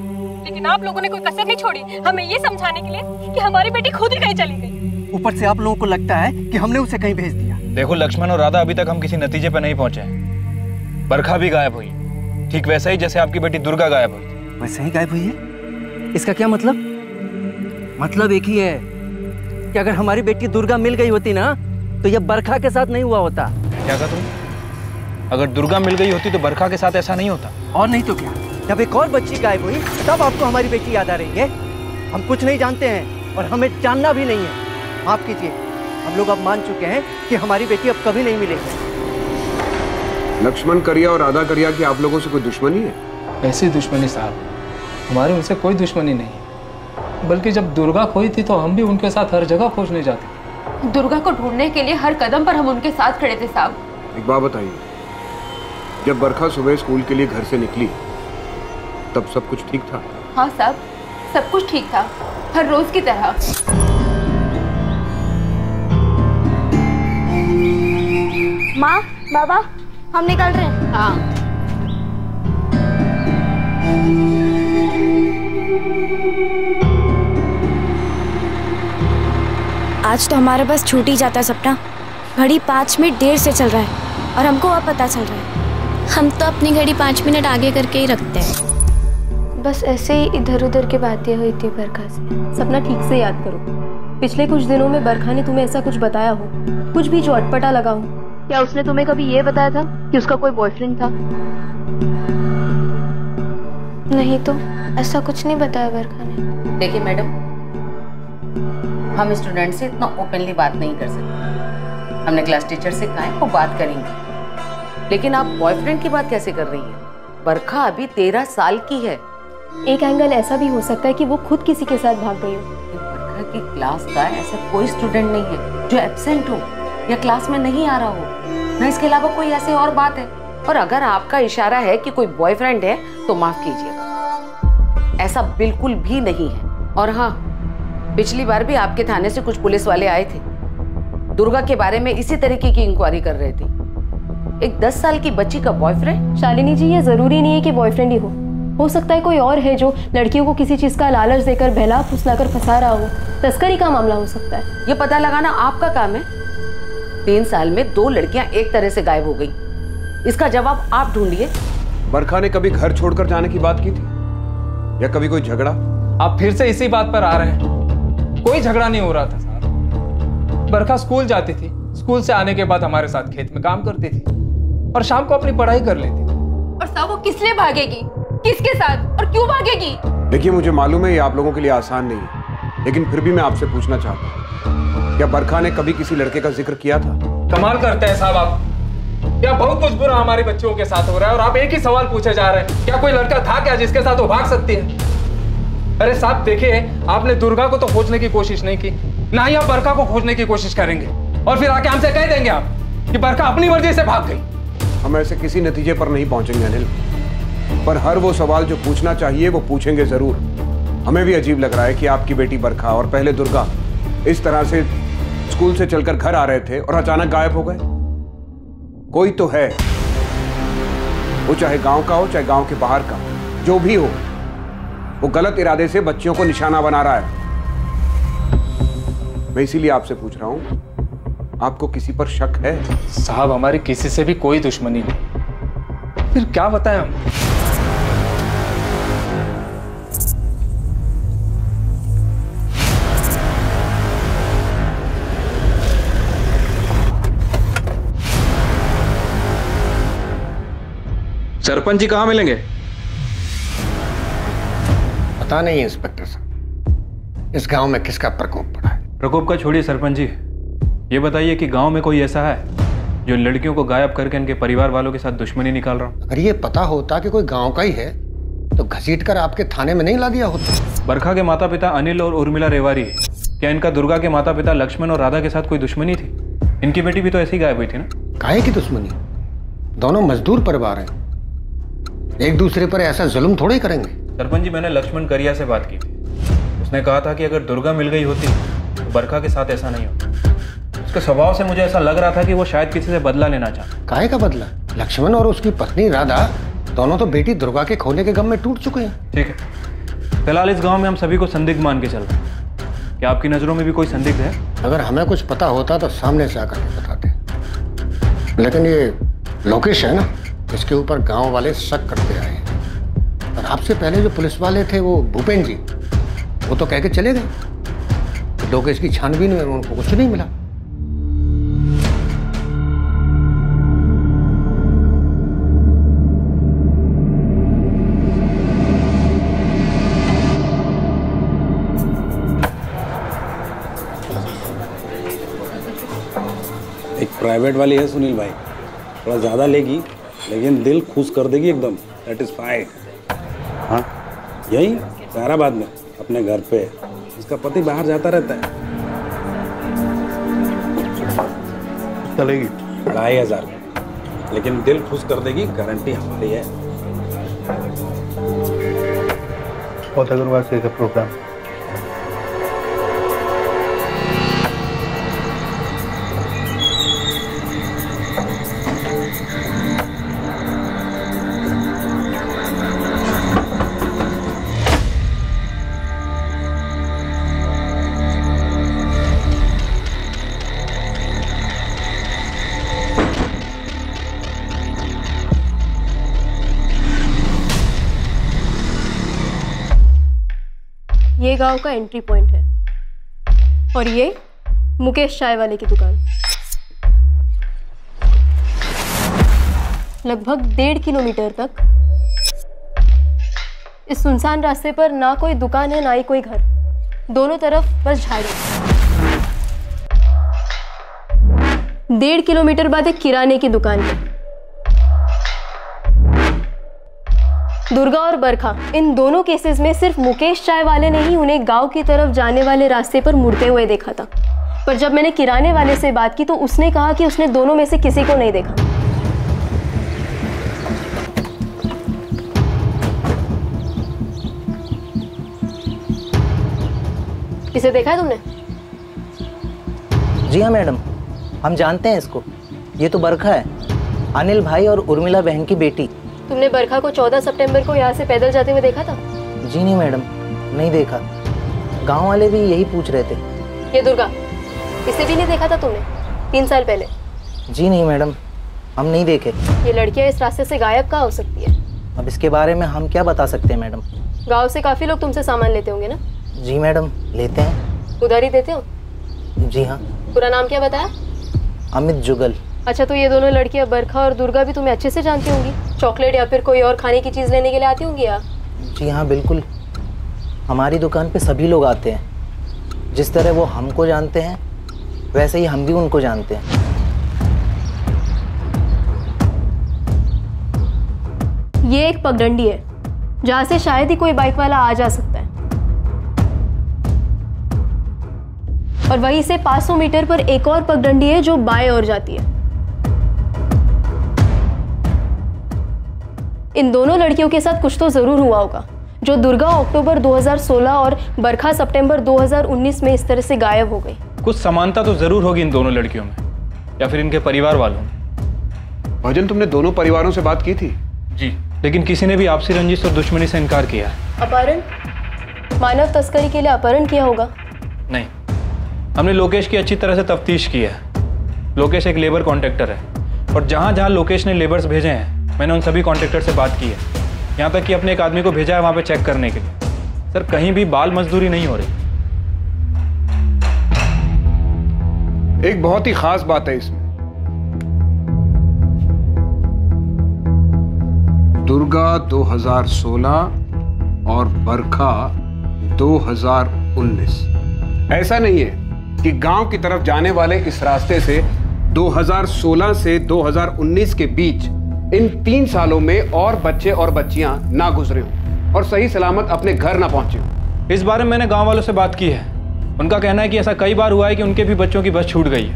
लेकिन आप लोगों ने कोई कसर नहीं छोड़ी हमें ये समझाने के लिए कि हमारी बेटी खुद ही कहीं चली गई। ऊपर से आप लोगों को लगता है कि हमने उसे कहीं भेज दिया। देखो लक्ष्मण और राधा, अभी तक हम किसी नतीजे पर नहीं पहुंचे। बरखा भी गायब हुई, ठीक वैसा ही जैसे आपकी बेटी दुर्गा गायब हुई। वैसे ही गायब हुई है? इसका क्या मतलब? मतलब एक ही है कि अगर हमारी बेटी दुर्गा मिल गई होती ना तो यह बरखा के साथ नहीं हुआ होता। क्या कहा तुम? अगर दुर्गा मिल गई होती तो बरखा के साथ ऐसा नहीं होता। और नहीं तो क्या, जब एक और बच्ची गायब हुई तब आपको हमारी बेटी याद आ रही है? हम कुछ नहीं जानते हैं और हमें जानना भी नहीं है। माफ कीजिए, हम लोग अब मान चुके हैं कि हमारी बेटी अब कभी नहीं मिलेगी। लक्ष्मण करिया और राधा करिया की आप लोगों से कोई दुश्मनी है? ऐसी दुश्मनी साहब, हमारी उनसे कोई दुश्मनी नहीं है, बल्कि जब दुर्गा खोई थी तो हम भी उनके साथ हर जगह खोजने जाते। दुर्गा को ढूंढने के लिए हर कदम पर हम उनके साथ खड़े थे साहब। एक बात बताइए, जब बरखा सुबह स्कूल के लिए घर से निकली तब सब कुछ ठीक था? हाँ साहब, सब कुछ ठीक था, हर रोज की तरह। माँ, बाबा, हम निकल रहे हैं। हाँ। आज तो हमारे पास छूट ही जाता सपना। घड़ी 5 मिनट देर से चल रहा है और हमको अब पता चल रहा है। हम तो अपनी घड़ी 5 मिनट आगे करके ही रखते हैं। बस ऐसे ही इधर उधर की बातें हुई थी बरखा से। सपना ठीक से याद करो, पिछले कुछ दिनों में बरखा ने तुम्हें ऐसा कुछ बताया हो, कुछ भी जो अटपटा लगा हो? क्या उसने तुम्हें कभी ये बताया था कि उसका कोई बॉयफ्रेंड था? नहीं तो ऐसा कुछ नहीं बताया बरखा ने। देखिए मैडम, हम स्टूडेंट से इतना ओपनली बात नहीं कर सकते। हमने क्लास टीचर से कहा है वो बात करेंगे, लेकिन आप बॉयफ्रेंड की बात कैसे कर रही हैं? बरखा अभी 13 साल की है। एक एंगल ऐसा भी हो सकता है कि वो खुद किसी के साथ भाग गई हो। बरखा की क्लास का ऐसा कोई स्टूडेंट नहीं है जो एब्सेंट हो या क्लास में नहीं आ रहा हो, ना इसके अलावा कोई ऐसी और बात है। और अगर आपका इशारा है कि कोई बॉयफ्रेंड है तो माफ कीजिएगा, ऐसा बिल्कुल भी नहीं है। और हाँ, पिछली बार भी आपके थाने से कुछ पुलिस वाले आए थे, दुर्गा के बारे में इसी तरीके की इंक्वायरी कर रहे थे। एक 10 साल की बच्ची का बॉयफ्रेंड? शालिनी जी, ये जरूरी नहीं है कि बॉयफ्रेंड ही हो सकता है कोई और है जो लड़कियों को किसी चीज का लालच देकर बहला फुसलाकर फंसा रहा हो। तस्करी का मामला हो सकता है। ये पता लगाना आपका काम है। 3 साल में 2 लड़कियां एक तरह से गायब हो गई, इसका जवाब आप ढूंढिए। बरखा ने कभी घर छोड़कर जाने की बात की थी या कभी कोई झगड़ा? आप फिर से इसी बात पर आ रहे हैं। कोई झगड़ा नहीं हो रहा था साहब। बरखा स्कूल जाती थी, स्कूल से आने के बाद हमारे साथ खेत में काम करती थी और शाम को अपनी पढ़ाई कर लेती थी। और साहब, वो किस लिए भागेगी, किसके साथ और क्यों भागेगी? देखिए, मुझे मालूम है ये आप लोगों के लिए आसान नहीं है, लेकिन फिर भी मैं आपसे पूछना चाहता हूँ, क्या बरखा ने कभी किसी लड़के का जिक्र किया था? कमाल करते हैं साहब आप। क्या बहुत कुछ बुरा हमारे बच्चों के साथ हो रहा है और आप एक ही सवाल पूछे जा रहे हैं, क्या कोई लड़का था क्या जिसके साथ वो भाग सकती है? अरे साहब देखिए, आपने दुर्गा को तो खोजने की कोशिश नहीं की, ना ही आप बरखा को खोजने की कोशिश करेंगे और फिर आके हमसे कह देंगे आप कि बरखा अपनी मर्जी से भाग गई। हम ऐसे किसी नतीजे पर नहीं पहुंचेंगे अनिल, पर हर वो सवाल जो पूछना चाहिए वो पूछेंगे जरूर। हमें भी अजीब लग रहा है कि आपकी बेटी बरखा और पहले दुर्गा इस तरह से स्कूल से चलकर घर आ रहे थे और अचानक गायब हो गए। कोई तो है, वो चाहे गांव का हो चाहे गांव के बाहर का, जो भी हो, वो गलत इरादे से बच्चियों को निशाना बना रहा है। मैं इसीलिए आपसे पूछ रहा हूं, आपको किसी पर शक है? साहब हमारी किसी से भी कोई दुश्मनी नहीं, फिर क्या बताएं हम? सरपंच जी कहाँ मिलेंगे? पता नहीं इंस्पेक्टर साहब, इस गांव में किसका प्रकोप पड़ा है। प्रकोप का छोड़िए सरपंच जी, ये बताइए कि गांव में कोई ऐसा है जो लड़कियों को गायब करके इनके परिवार वालों के साथ दुश्मनी निकाल रहा हो? अगर ये पता होता कि कोई गांव का ही है तो घसीट कर आपके थाने में नहीं ला दिया होता। बरखा के माता पिता अनिल और उर्मिला रेवारी, क्या इनका दुर्गा के माता पिता लक्ष्मण और राधा के साथ कोई दुश्मनी थी? इनकी बेटी भी तो ऐसी गायब हुई थी ना। काहे की दुश्मनी? दोनों मजदूर परिवार हैं, एक दूसरे पर ऐसा जुल्म थोड़े ही करेंगे। सरपंच जी, मैंने लक्ष्मण करिया से बात की थी। उसने कहा था कि अगर दुर्गा मिल गई होती तो बरखा के साथ ऐसा नहीं होता। उसके स्वभाव से मुझे ऐसा लग रहा था कि वो शायद किसी से बदला लेना चाहता। काहे का बदला? लक्ष्मण और उसकी पत्नी राधा दोनों तो बेटी दुर्गा के खोने के गम में टूट चुके हैं। ठीक है, फिलहाल इस गांव में हम सभी को संदिग्ध मान के चल रहे हैं। क्या आपकी नजरों में भी कोई संदिग्ध है? अगर हमें कुछ पता होता तो सामने से आकर के बताते, लेकिन ये लोकेश है ना, इसके ऊपर गांव वाले शक करते आए हैं। और आपसे पहले जो पुलिस वाले थे वो भूपेन जी, वो तो कह के चले गए। लोकेश की छानबीन में उनको कुछ नहीं मिला। एक प्राइवेट वाली है सुनील भाई, थोड़ा ज़्यादा लेगी लेकिन दिल खुश कर देगी एकदम, सेटिस्फाइड। हाँ, यही सैराबाद में अपने घर पे। इसका पति बाहर जाता रहता है। चलेगी 2,500, लेकिन दिल खुश कर देगी, गारंटी हमारी है। बहुत अग्रवाल से का प्रोग्राम। ये गांव का एंट्री पॉइंट है और ये मुकेश चाय वाले की दुकान। लगभग 1.5 किलोमीटर तक इस सुनसान रास्ते पर ना कोई दुकान है ना ही कोई घर, दोनों तरफ बस झाड़ी। 1.5 किलोमीटर बाद एक किराने की दुकान है। दुर्गा और बरखा, इन दोनों केसेस में सिर्फ मुकेश चाय वाले ने ही उन्हें गांव की तरफ जाने वाले रास्ते पर मुड़ते हुए देखा था। पर जब मैंने किराने वाले से बात की तो उसने कहा कि उसने दोनों में से किसी को नहीं देखा। इसे देखा है तुमने? जी हाँ मैडम, हम जानते हैं इसको। ये तो बरखा है, अनिल भाई और उर्मिला बहन की बेटी। तुमने बरखा को 14 सितंबर को यहाँ से पैदल जाते हुए देखा था? जी नहीं मैडम, नहीं देखा। गांव वाले भी यही पूछ रहे थे। ये दुर्गा, इसे भी नहीं देखा था तुमने 3 साल पहले? जी नहीं मैडम, हम नहीं देखे। ये लड़कियाँ इस रास्ते से गायब कहाँ हो सकती है? अब इसके बारे में हम क्या बता सकते हैं मैडम। गाँव से काफी लोग तुमसे सामान लेते होंगे ना? जी मैडम, लेते हैं। उधार ही देते हो? जी हाँ। पूरा नाम क्या बताया? अमित जुगल। अच्छा, तो ये दोनों लड़कियां बरखा और दुर्गा भी तुम्हें अच्छे से जानती होंगी? चॉकलेट या फिर कोई और खाने की चीज़ लेने के लिए आती होंगी यहाँ? जी हाँ बिल्कुल, हमारी दुकान पे सभी लोग आते हैं। जिस तरह वो हमको जानते हैं वैसे ही हम भी उनको जानते हैं। ये एक पगडंडी है जहाँ से शायद ही कोई बाइक वाला आ जा सकता है, और वहीं से 500 मीटर पर एक और पगडंडी है जो बाएं ओर जाती है। इन दोनों लड़कियों के साथ कुछ तो ज़रूर हुआ होगा, जो दुर्गा अक्टूबर 2016 और बरखा सितंबर 2019 में इस तरह से गायब हो गई। कुछ समानता तो जरूर होगी इन दोनों लड़कियों में, या फिर इनके परिवार वालों में। भजन, तुमने दोनों परिवारों से बात की थी? जी, लेकिन किसी ने भी आपसी रंजिश और दुश्मनी से इनकार किया है। अपहरण, मानव तस्करी के लिए अपहरण किया होगा? नहीं, हमने लोकेश की अच्छी तरह से तफ्तीश की है। लोकेश एक लेबर कॉन्ट्रैक्टर है, और जहाँ जहाँ लोकेश ने लेबर्स भेजे हैं, मैंने उन सभी कॉन्ट्रैक्टर से बात की है। यहाँ तक कि अपने एक आदमी को भेजा है वहाँ पे चेक करने के लिए। सर, कहीं भी बाल मजदूरी नहीं हो रही। एक बहुत ही खास बात है इसमें। दुर्गा 2016 और बरखा 2019। ऐसा नहीं है कि गांव की तरफ जाने वाले इस रास्ते से 2016 से 2019 के बीच इन 3 सालों में और बच्चे और बच्चियां ना गुजरे हों और सही सलामत अपने घर ना पहुंचे हों। इस बारे में मैंने गांव वालों से बात की है। उनका कहना है कि ऐसा कई बार हुआ है कि उनके भी बच्चों की बस छूट गई है,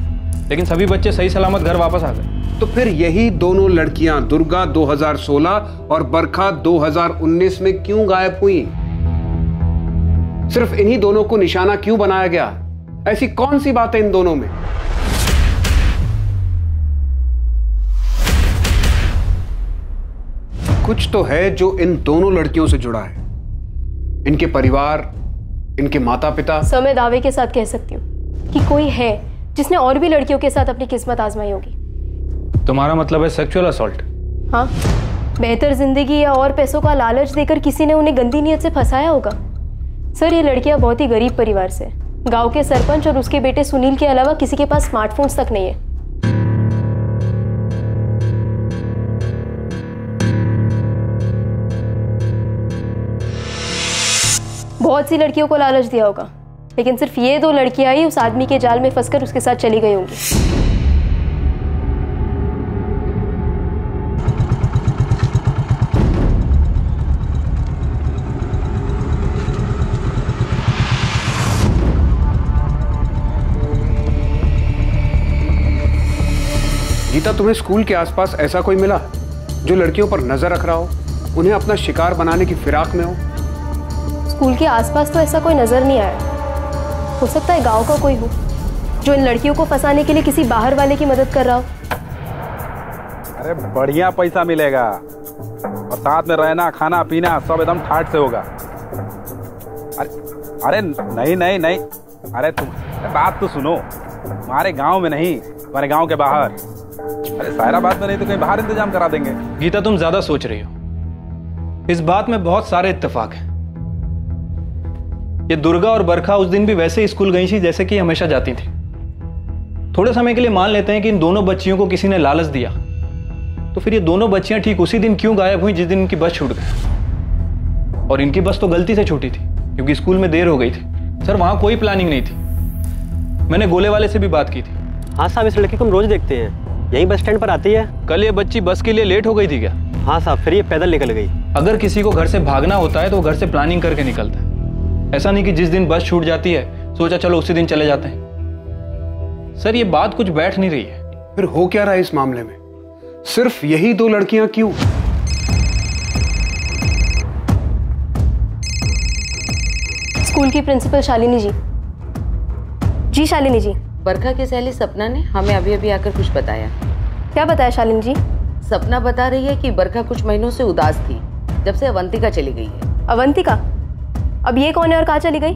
लेकिन सभी बच्चे सही सलामत घर वापस आ गए। तो फिर यही दोनों लड़कियां दुर्गा 2016 और बरखा 2019 में क्यों गायब हुई? सिर्फ इन्हीं दोनों को निशाना क्यों बनाया गया? ऐसी कौन सी बात है इन दोनों में? कुछ तो है जो इन दोनों लड़कियों से जुड़ा है। इनके परिवार, इनके माता पिता। मैं दावे के साथ कह सकती हूँ कि कोई है जिसने और भी लड़कियों के साथ अपनी किस्मत आजमाई होगी। तुम्हारा मतलब है सेक्सुअल असॉल्ट? हाँ, बेहतर जिंदगी या और पैसों का लालच देकर किसी ने उन्हें गंदी नीयत से फंसाया होगा। सर, ये लड़कियां बहुत ही गरीब परिवार से, गांव के सरपंच और उसके बेटे सुनील के अलावा किसी के पास स्मार्टफोन्स तक नहीं है। बहुत सी लड़कियों को लालच दिया होगा, लेकिन सिर्फ ये 2 लड़कियां ही उस आदमी के जाल में फंसकर उसके साथ चली गई होंगी। गीता, तुम्हें स्कूल के आसपास ऐसा कोई मिला जो लड़कियों पर नजर रख रहा हो, उन्हें अपना शिकार बनाने की फिराक में हो? स्कूल के आसपास तो ऐसा कोई नजर नहीं आया। हो सकता है गांव का कोई हो जो इन लड़कियों को फंसाने के लिए किसी बाहर वाले की मदद कर रहा हो। अरे बढ़िया पैसा मिलेगा और साथ में रहना खाना पीना सब एकदम ठाट से होगा। अरे नहीं नहीं नहीं, अरे तुम बात तो सुनो। हमारे गांव में नहीं, हमारे गांव के बाहर। अरे सायराबाद में नहीं तो कहीं बाहर इंतजाम करा देंगे। गीता, तुम ज्यादा सोच रही हो। इस बात में बहुत सारे इत्तेफाक हैं। ये दुर्गा और बरखा उस दिन भी वैसे ही स्कूल गई थी जैसे कि हमेशा जाती थी। थोड़े समय के लिए मान लेते हैं कि इन दोनों बच्चियों को किसी ने लालच दिया, तो फिर ये दोनों बच्चियां ठीक उसी दिन क्यों गायब हुई जिस दिन इनकी बस छूट गई? और इनकी बस तो गलती से छूटी थी क्योंकि स्कूल में देर हो गई थी। सर, वहां कोई प्लानिंग नहीं थी। मैंने गोले वाले से भी बात की थी। हाँ साहब, इस लड़की को हम रोज देखते हैं, यही बस स्टैंड पर आती है। कल ये बच्ची बस के लिए लेट हो गई थी क्या? हाँ साहब, फिर ये पैदल निकल गई। अगर किसी को घर से भागना होता है तो वो घर से प्लानिंग करके निकलता है। ऐसा नहीं कि जिस दिन बस छूट जाती है सोचा चलो उसी दिन चले जाते हैं। सर, ये बात कुछ बैठ नहीं रही है। फिर हो क्या रहा है इस मामले में? सिर्फ यही 2 लड़कियां क्यों? स्कूल की प्रिंसिपल शालिनी जी। जी शालिनी जी। बरखा की सहेली सपना ने हमें अभी अभी आकर कुछ बताया। क्या बताया शालिनी जी? सपना बता रही है कि बरखा कुछ महीनों से उदास थी जब से अवंतिका चली गई है। अवंतिका? अब ये कौन है और कहाँ चली गई?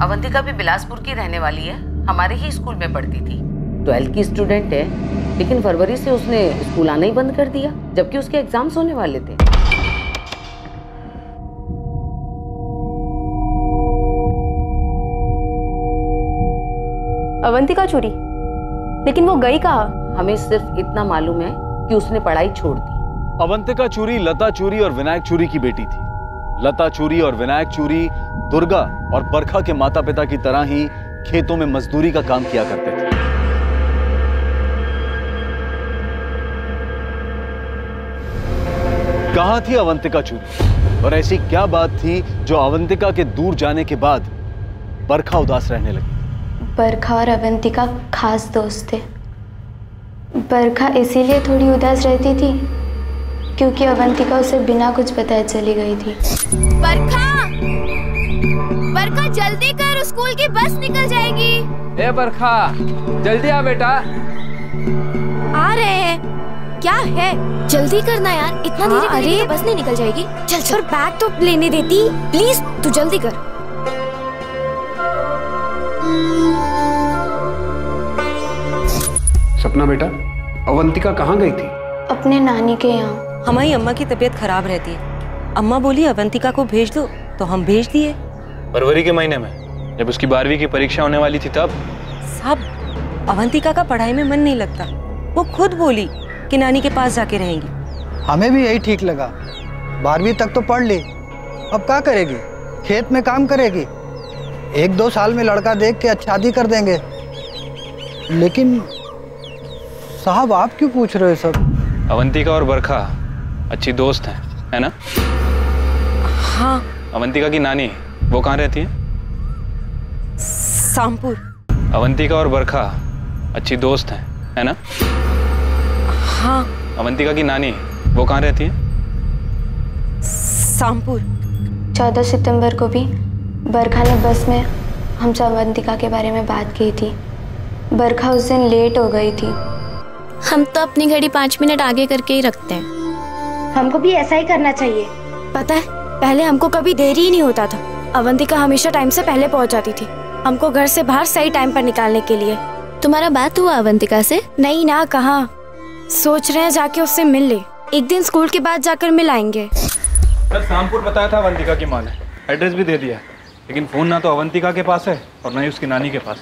अवंतिका भी बिलासपुर की रहने वाली है, हमारे ही स्कूल में पढ़ती थी। 12th की स्टूडेंट है, लेकिन फरवरी से उसने स्कूल आना ही बंद कर दिया जबकि उसके एग्जाम्स होने वाले थे। अवंतिका चोरी? लेकिन वो गई कहाँ? हमें सिर्फ इतना मालूम है कि उसने पढ़ाई छोड़ दी। अवंतिका चूरी लता चूरी और विनायक चूरी की बेटी थी। लता चूरी और विनायक चूरी दुर्गा और बरखा के माता पिता की तरह ही खेतों में मजदूरी का काम किया करते थे। कहां थी अवंतिका चूरी और ऐसी क्या बात थी जो अवंतिका के दूर जाने के बाद बरखा उदास रहने लगी? बरखा और अवंतिका खास दोस्त थे। बरखा इसीलिए थोड़ी उदास रहती थी क्योंकि अवंतिका उसे बिना कुछ बताए चली गई थी। बरखा, बरखा जल्दी कर, स्कूल की बस निकल जाएगी। ए बरखा, जल्दी आ बेटा। आ रहे हैं। क्या है? जल्दी करना यार, इतना धीरे करेंगे तो बस नहीं निकल जाएगी। चल चल, और बैग तो लेने देती प्लीज, तू जल्दी कर। सपना बेटा, अवंतिका कहाँ गई थी? अपने नानी के यहाँ। हमारी अम्मा की तबीयत खराब रहती है। अम्मा बोली अवंतिका को भेज दो, तो हम भेज दिए। फरवरी के महीने में जब उसकी 12वीं की परीक्षा होने वाली थी तब? साहब, अवंतिका का पढ़ाई में मन नहीं लगता। वो खुद बोली कि नानी के पास जाके रहेंगी। हमें भी यही ठीक लगा। 12वीं तक तो पढ़ ली, अब क्या करेगी? खेत में काम करेगी। 1-2 साल में लड़का देख के शादी कर देंगे। लेकिन साहब, आप क्यों पूछ रहे हो सब? अवंतिका और बरखा अच्छी दोस्त हैं, है ना? हाँ। अवंतिका की नानी वो कहाँ रहती है? सामपुर। अवंतिका और बरखा अच्छी दोस्त हैं, है ना? हाँ। अवंतिका की नानी वो कहाँ रहती है? सामपुर। 14 सितंबर को भी बरखा ने बस में हमसे अवंतिका के बारे में बात की थी। बरखा उस दिन लेट हो गई थी। हम तो अपनी घड़ी 5 मिनट आगे करके ही रखते हैं। हमको भी ऐसा ही करना चाहिए। पता है, पहले हमको कभी देरी ही नहीं होता था। अवंतिका हमेशा टाइम से पहले पहुंच जाती थी, हमको घर से बाहर सही टाइम पर निकालने के लिए। तुम्हारा बात हुआ अवंतिका से? नहीं ना, कहाँ। सोच रहे हैं जाके उससे मिल ले। एक दिन स्कूल के बाद जाकर मिल आएंगे। सर, शामपुर बताया था अवंतिका की माँ ने, एड्रेस भी दे दिया, लेकिन फोन ना तो अवंतिका के पास है और ना ही उसकी नानी के पास।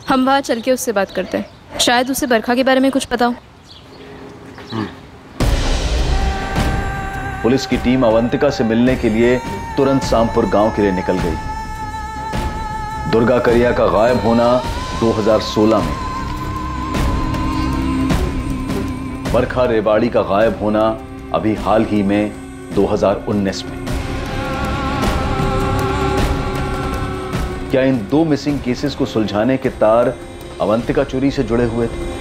हम वहाँ चल के उससे बात करते हैं, शायद उसे बरखा के बारे में कुछ पता हो। पुलिस की टीम अवंतिका से मिलने के लिए तुरंत सामपुर गांव के लिए निकल गई। दुर्गा करिया का गायब होना 2016 में, बरखा रेवाड़ी का गायब होना अभी हाल ही में 2019 में। क्या इन 2 मिसिंग केसेस को सुलझाने के तार अवंतिका चोरी से जुड़े हुए थे?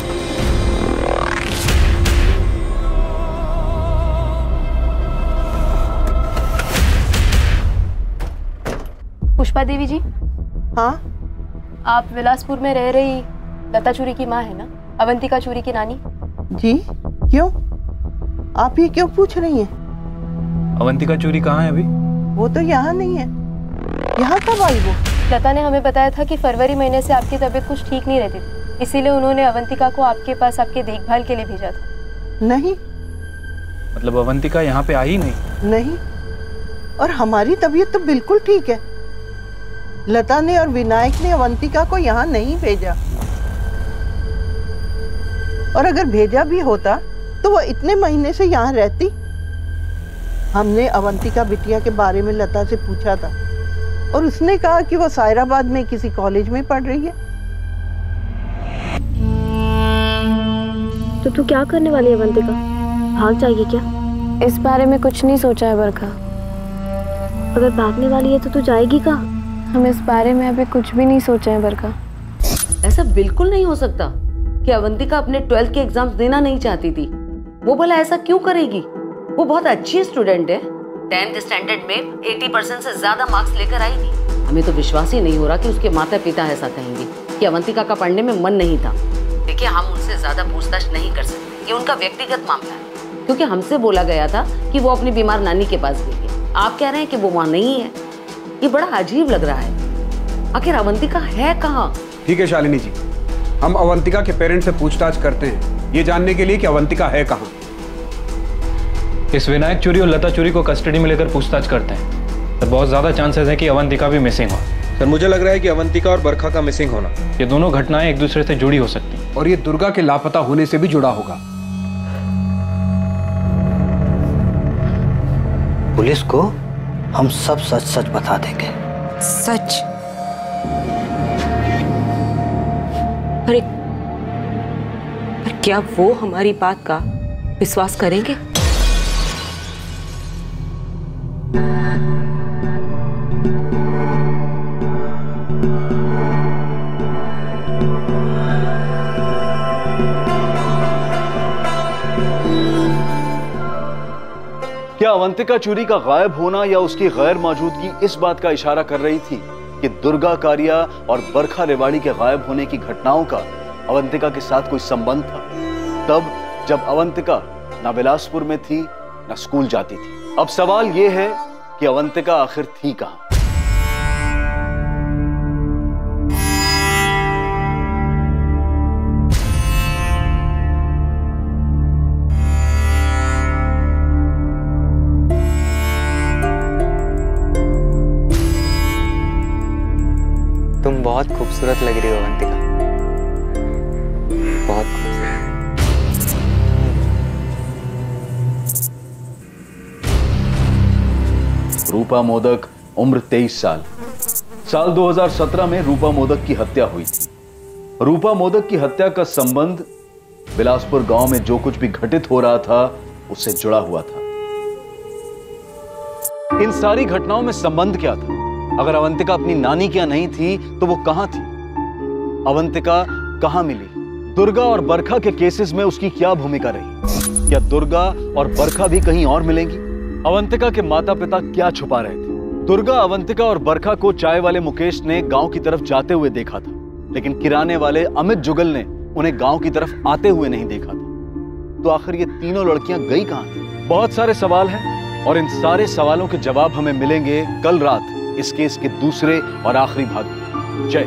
पुष्पा देवी जी। हाँ, आप विलासपुर में रह रही लता चूरी की माँ है ना, अवंतिका चूरी की नानी? जी, क्यों? आप ये क्यों पूछ रही हैं? अवंतिका चूरी कहाँ है अभी? वो तो यहाँ नहीं है। यहाँ कब आई वो? लता ने हमें बताया था कि फरवरी महीने से आपकी तबीयत कुछ ठीक नहीं रहती थी, इसीलिए उन्होंने अवंतिका को आपके पास आपके देखभाल के लिए भेजा था। नहीं। मतलब अवंतिका यहाँ पे आई नहीं? नहीं, और हमारी तबीयत तो बिल्कुल ठीक है। लता ने और विनायक ने अवंतिका को यहाँ नहीं भेजा, और अगर भेजा भी होता तो वो इतने महीने से यहाँ रहती। हमने अवंतिका बिटिया के बारे में लता से पूछा था और उसने कहा कि वो सायराबाद में किसी कॉलेज में पढ़ रही है। तो तू क्या करने वाली है अवंतिका? भाग जाएगी क्या? इस बारे में कुछ नहीं सोचा है बरखा। अगर भागने वाली है तो तू जाएगी कहाँ? हम इस बारे में अभी कुछ भी नहीं सोचा है बरखा। ऐसा बिल्कुल नहीं हो सकता कि अवंतिका अपने 12th के एग्जाम्स देना नहीं चाहती थी। वो भला ऐसा क्यों करेगी? वो बहुत अच्छी स्टूडेंट है। 10th स्टैंडर्ड में 80% से ज्यादा मार्क्स लेकर आई थी। हमें तो विश्वास ही नहीं हो रहा कि उसके माता पिता ऐसा कहेंगे कि अवंतिका का पढ़ने में मन नहीं था। देखिए, हम उनसे ज्यादा पूछताछ नहीं कर सकते, ये उनका व्यक्तिगत मामला है। क्योंकि हमसे बोला गया था कि वो अपनी बीमार नानी के पास गई है। आप कह रहे हैं कि वो वहाँ नहीं है। ये बड़ा अजीब लग रहा है। आखिर अवंतिका है कहाँ? ठीक है शालिनी जी, हम अवंतिका के पेरेंट्स से पूछताछ करते हैं, ये जानने के लिए कि अवंतिका है कहाँ। इस विनायक चोरी और लता चोरी को कस्टडी में लेकर पूछताछ करते हैं। तो बहुत ज्यादा चांसेस है कि अवंतिका भी मिसिंग हो। सर, मुझे लग रहा है कि अवंतिका और बरखा का मिसिंग होना, ये दोनों घटनाएं एक दूसरे से जुड़ी हो सकती हैं और ये दुर्गा के लापता होने से भी जुड़ा होगा। पुलिस को हम सब सच सच बता देंगे। सच? अरे क्या वो हमारी बात का विश्वास करेंगे? क्या अवंतिका चूरी का गायब होना या उसकी गैर मौजूदगी इस बात का इशारा कर रही थी कि दुर्गा कारिया और बरखा रेवाड़ी के गायब होने की घटनाओं का अवंतिका के साथ कोई संबंध था? तब जब अवंतिका ना बिलासपुर में थी ना स्कूल जाती थी। अब सवाल यह है कि अवंतिका आखिर थी कहां? तुम बहुत खूबसूरत लग रही हो अवंतिका, बहुत खूबसूरत। रूपा मोदक, उम्र 23 साल। साल 2017 में रूपा मोदक की हत्या हुई थी। रूपा मोदक की हत्या का संबंध बिलासपुर गांव में जो कुछ भी घटित हो रहा था उससे जुड़ा हुआ था। इन सारी घटनाओं में संबंध क्या था? अगर अवंतिका अपनी नानी क्या नहीं थी तो वो कहां थी? अवंतिका कहां मिली? दुर्गा और बरखा के केसेस में उसकी क्या भूमिका रही? क्या दुर्गा और बरखा भी कहीं और मिलेंगी? अवंतिका के माता पिता क्या छुपा रहे थे? दुर्गा, अवंतिका और बरखा को चाय वाले मुकेश ने गांव की तरफ जाते हुए देखा था, लेकिन किराने वाले अमित जुगल ने उन्हें गांव की तरफ आते हुए नहीं देखा था। तो आखिर ये तीनों लड़कियां गई कहां थी? बहुत सारे सवाल हैं और इन सारे सवालों के जवाब हमें मिलेंगे कल रात इस केस के दूसरे और आखिरी भाग में। जय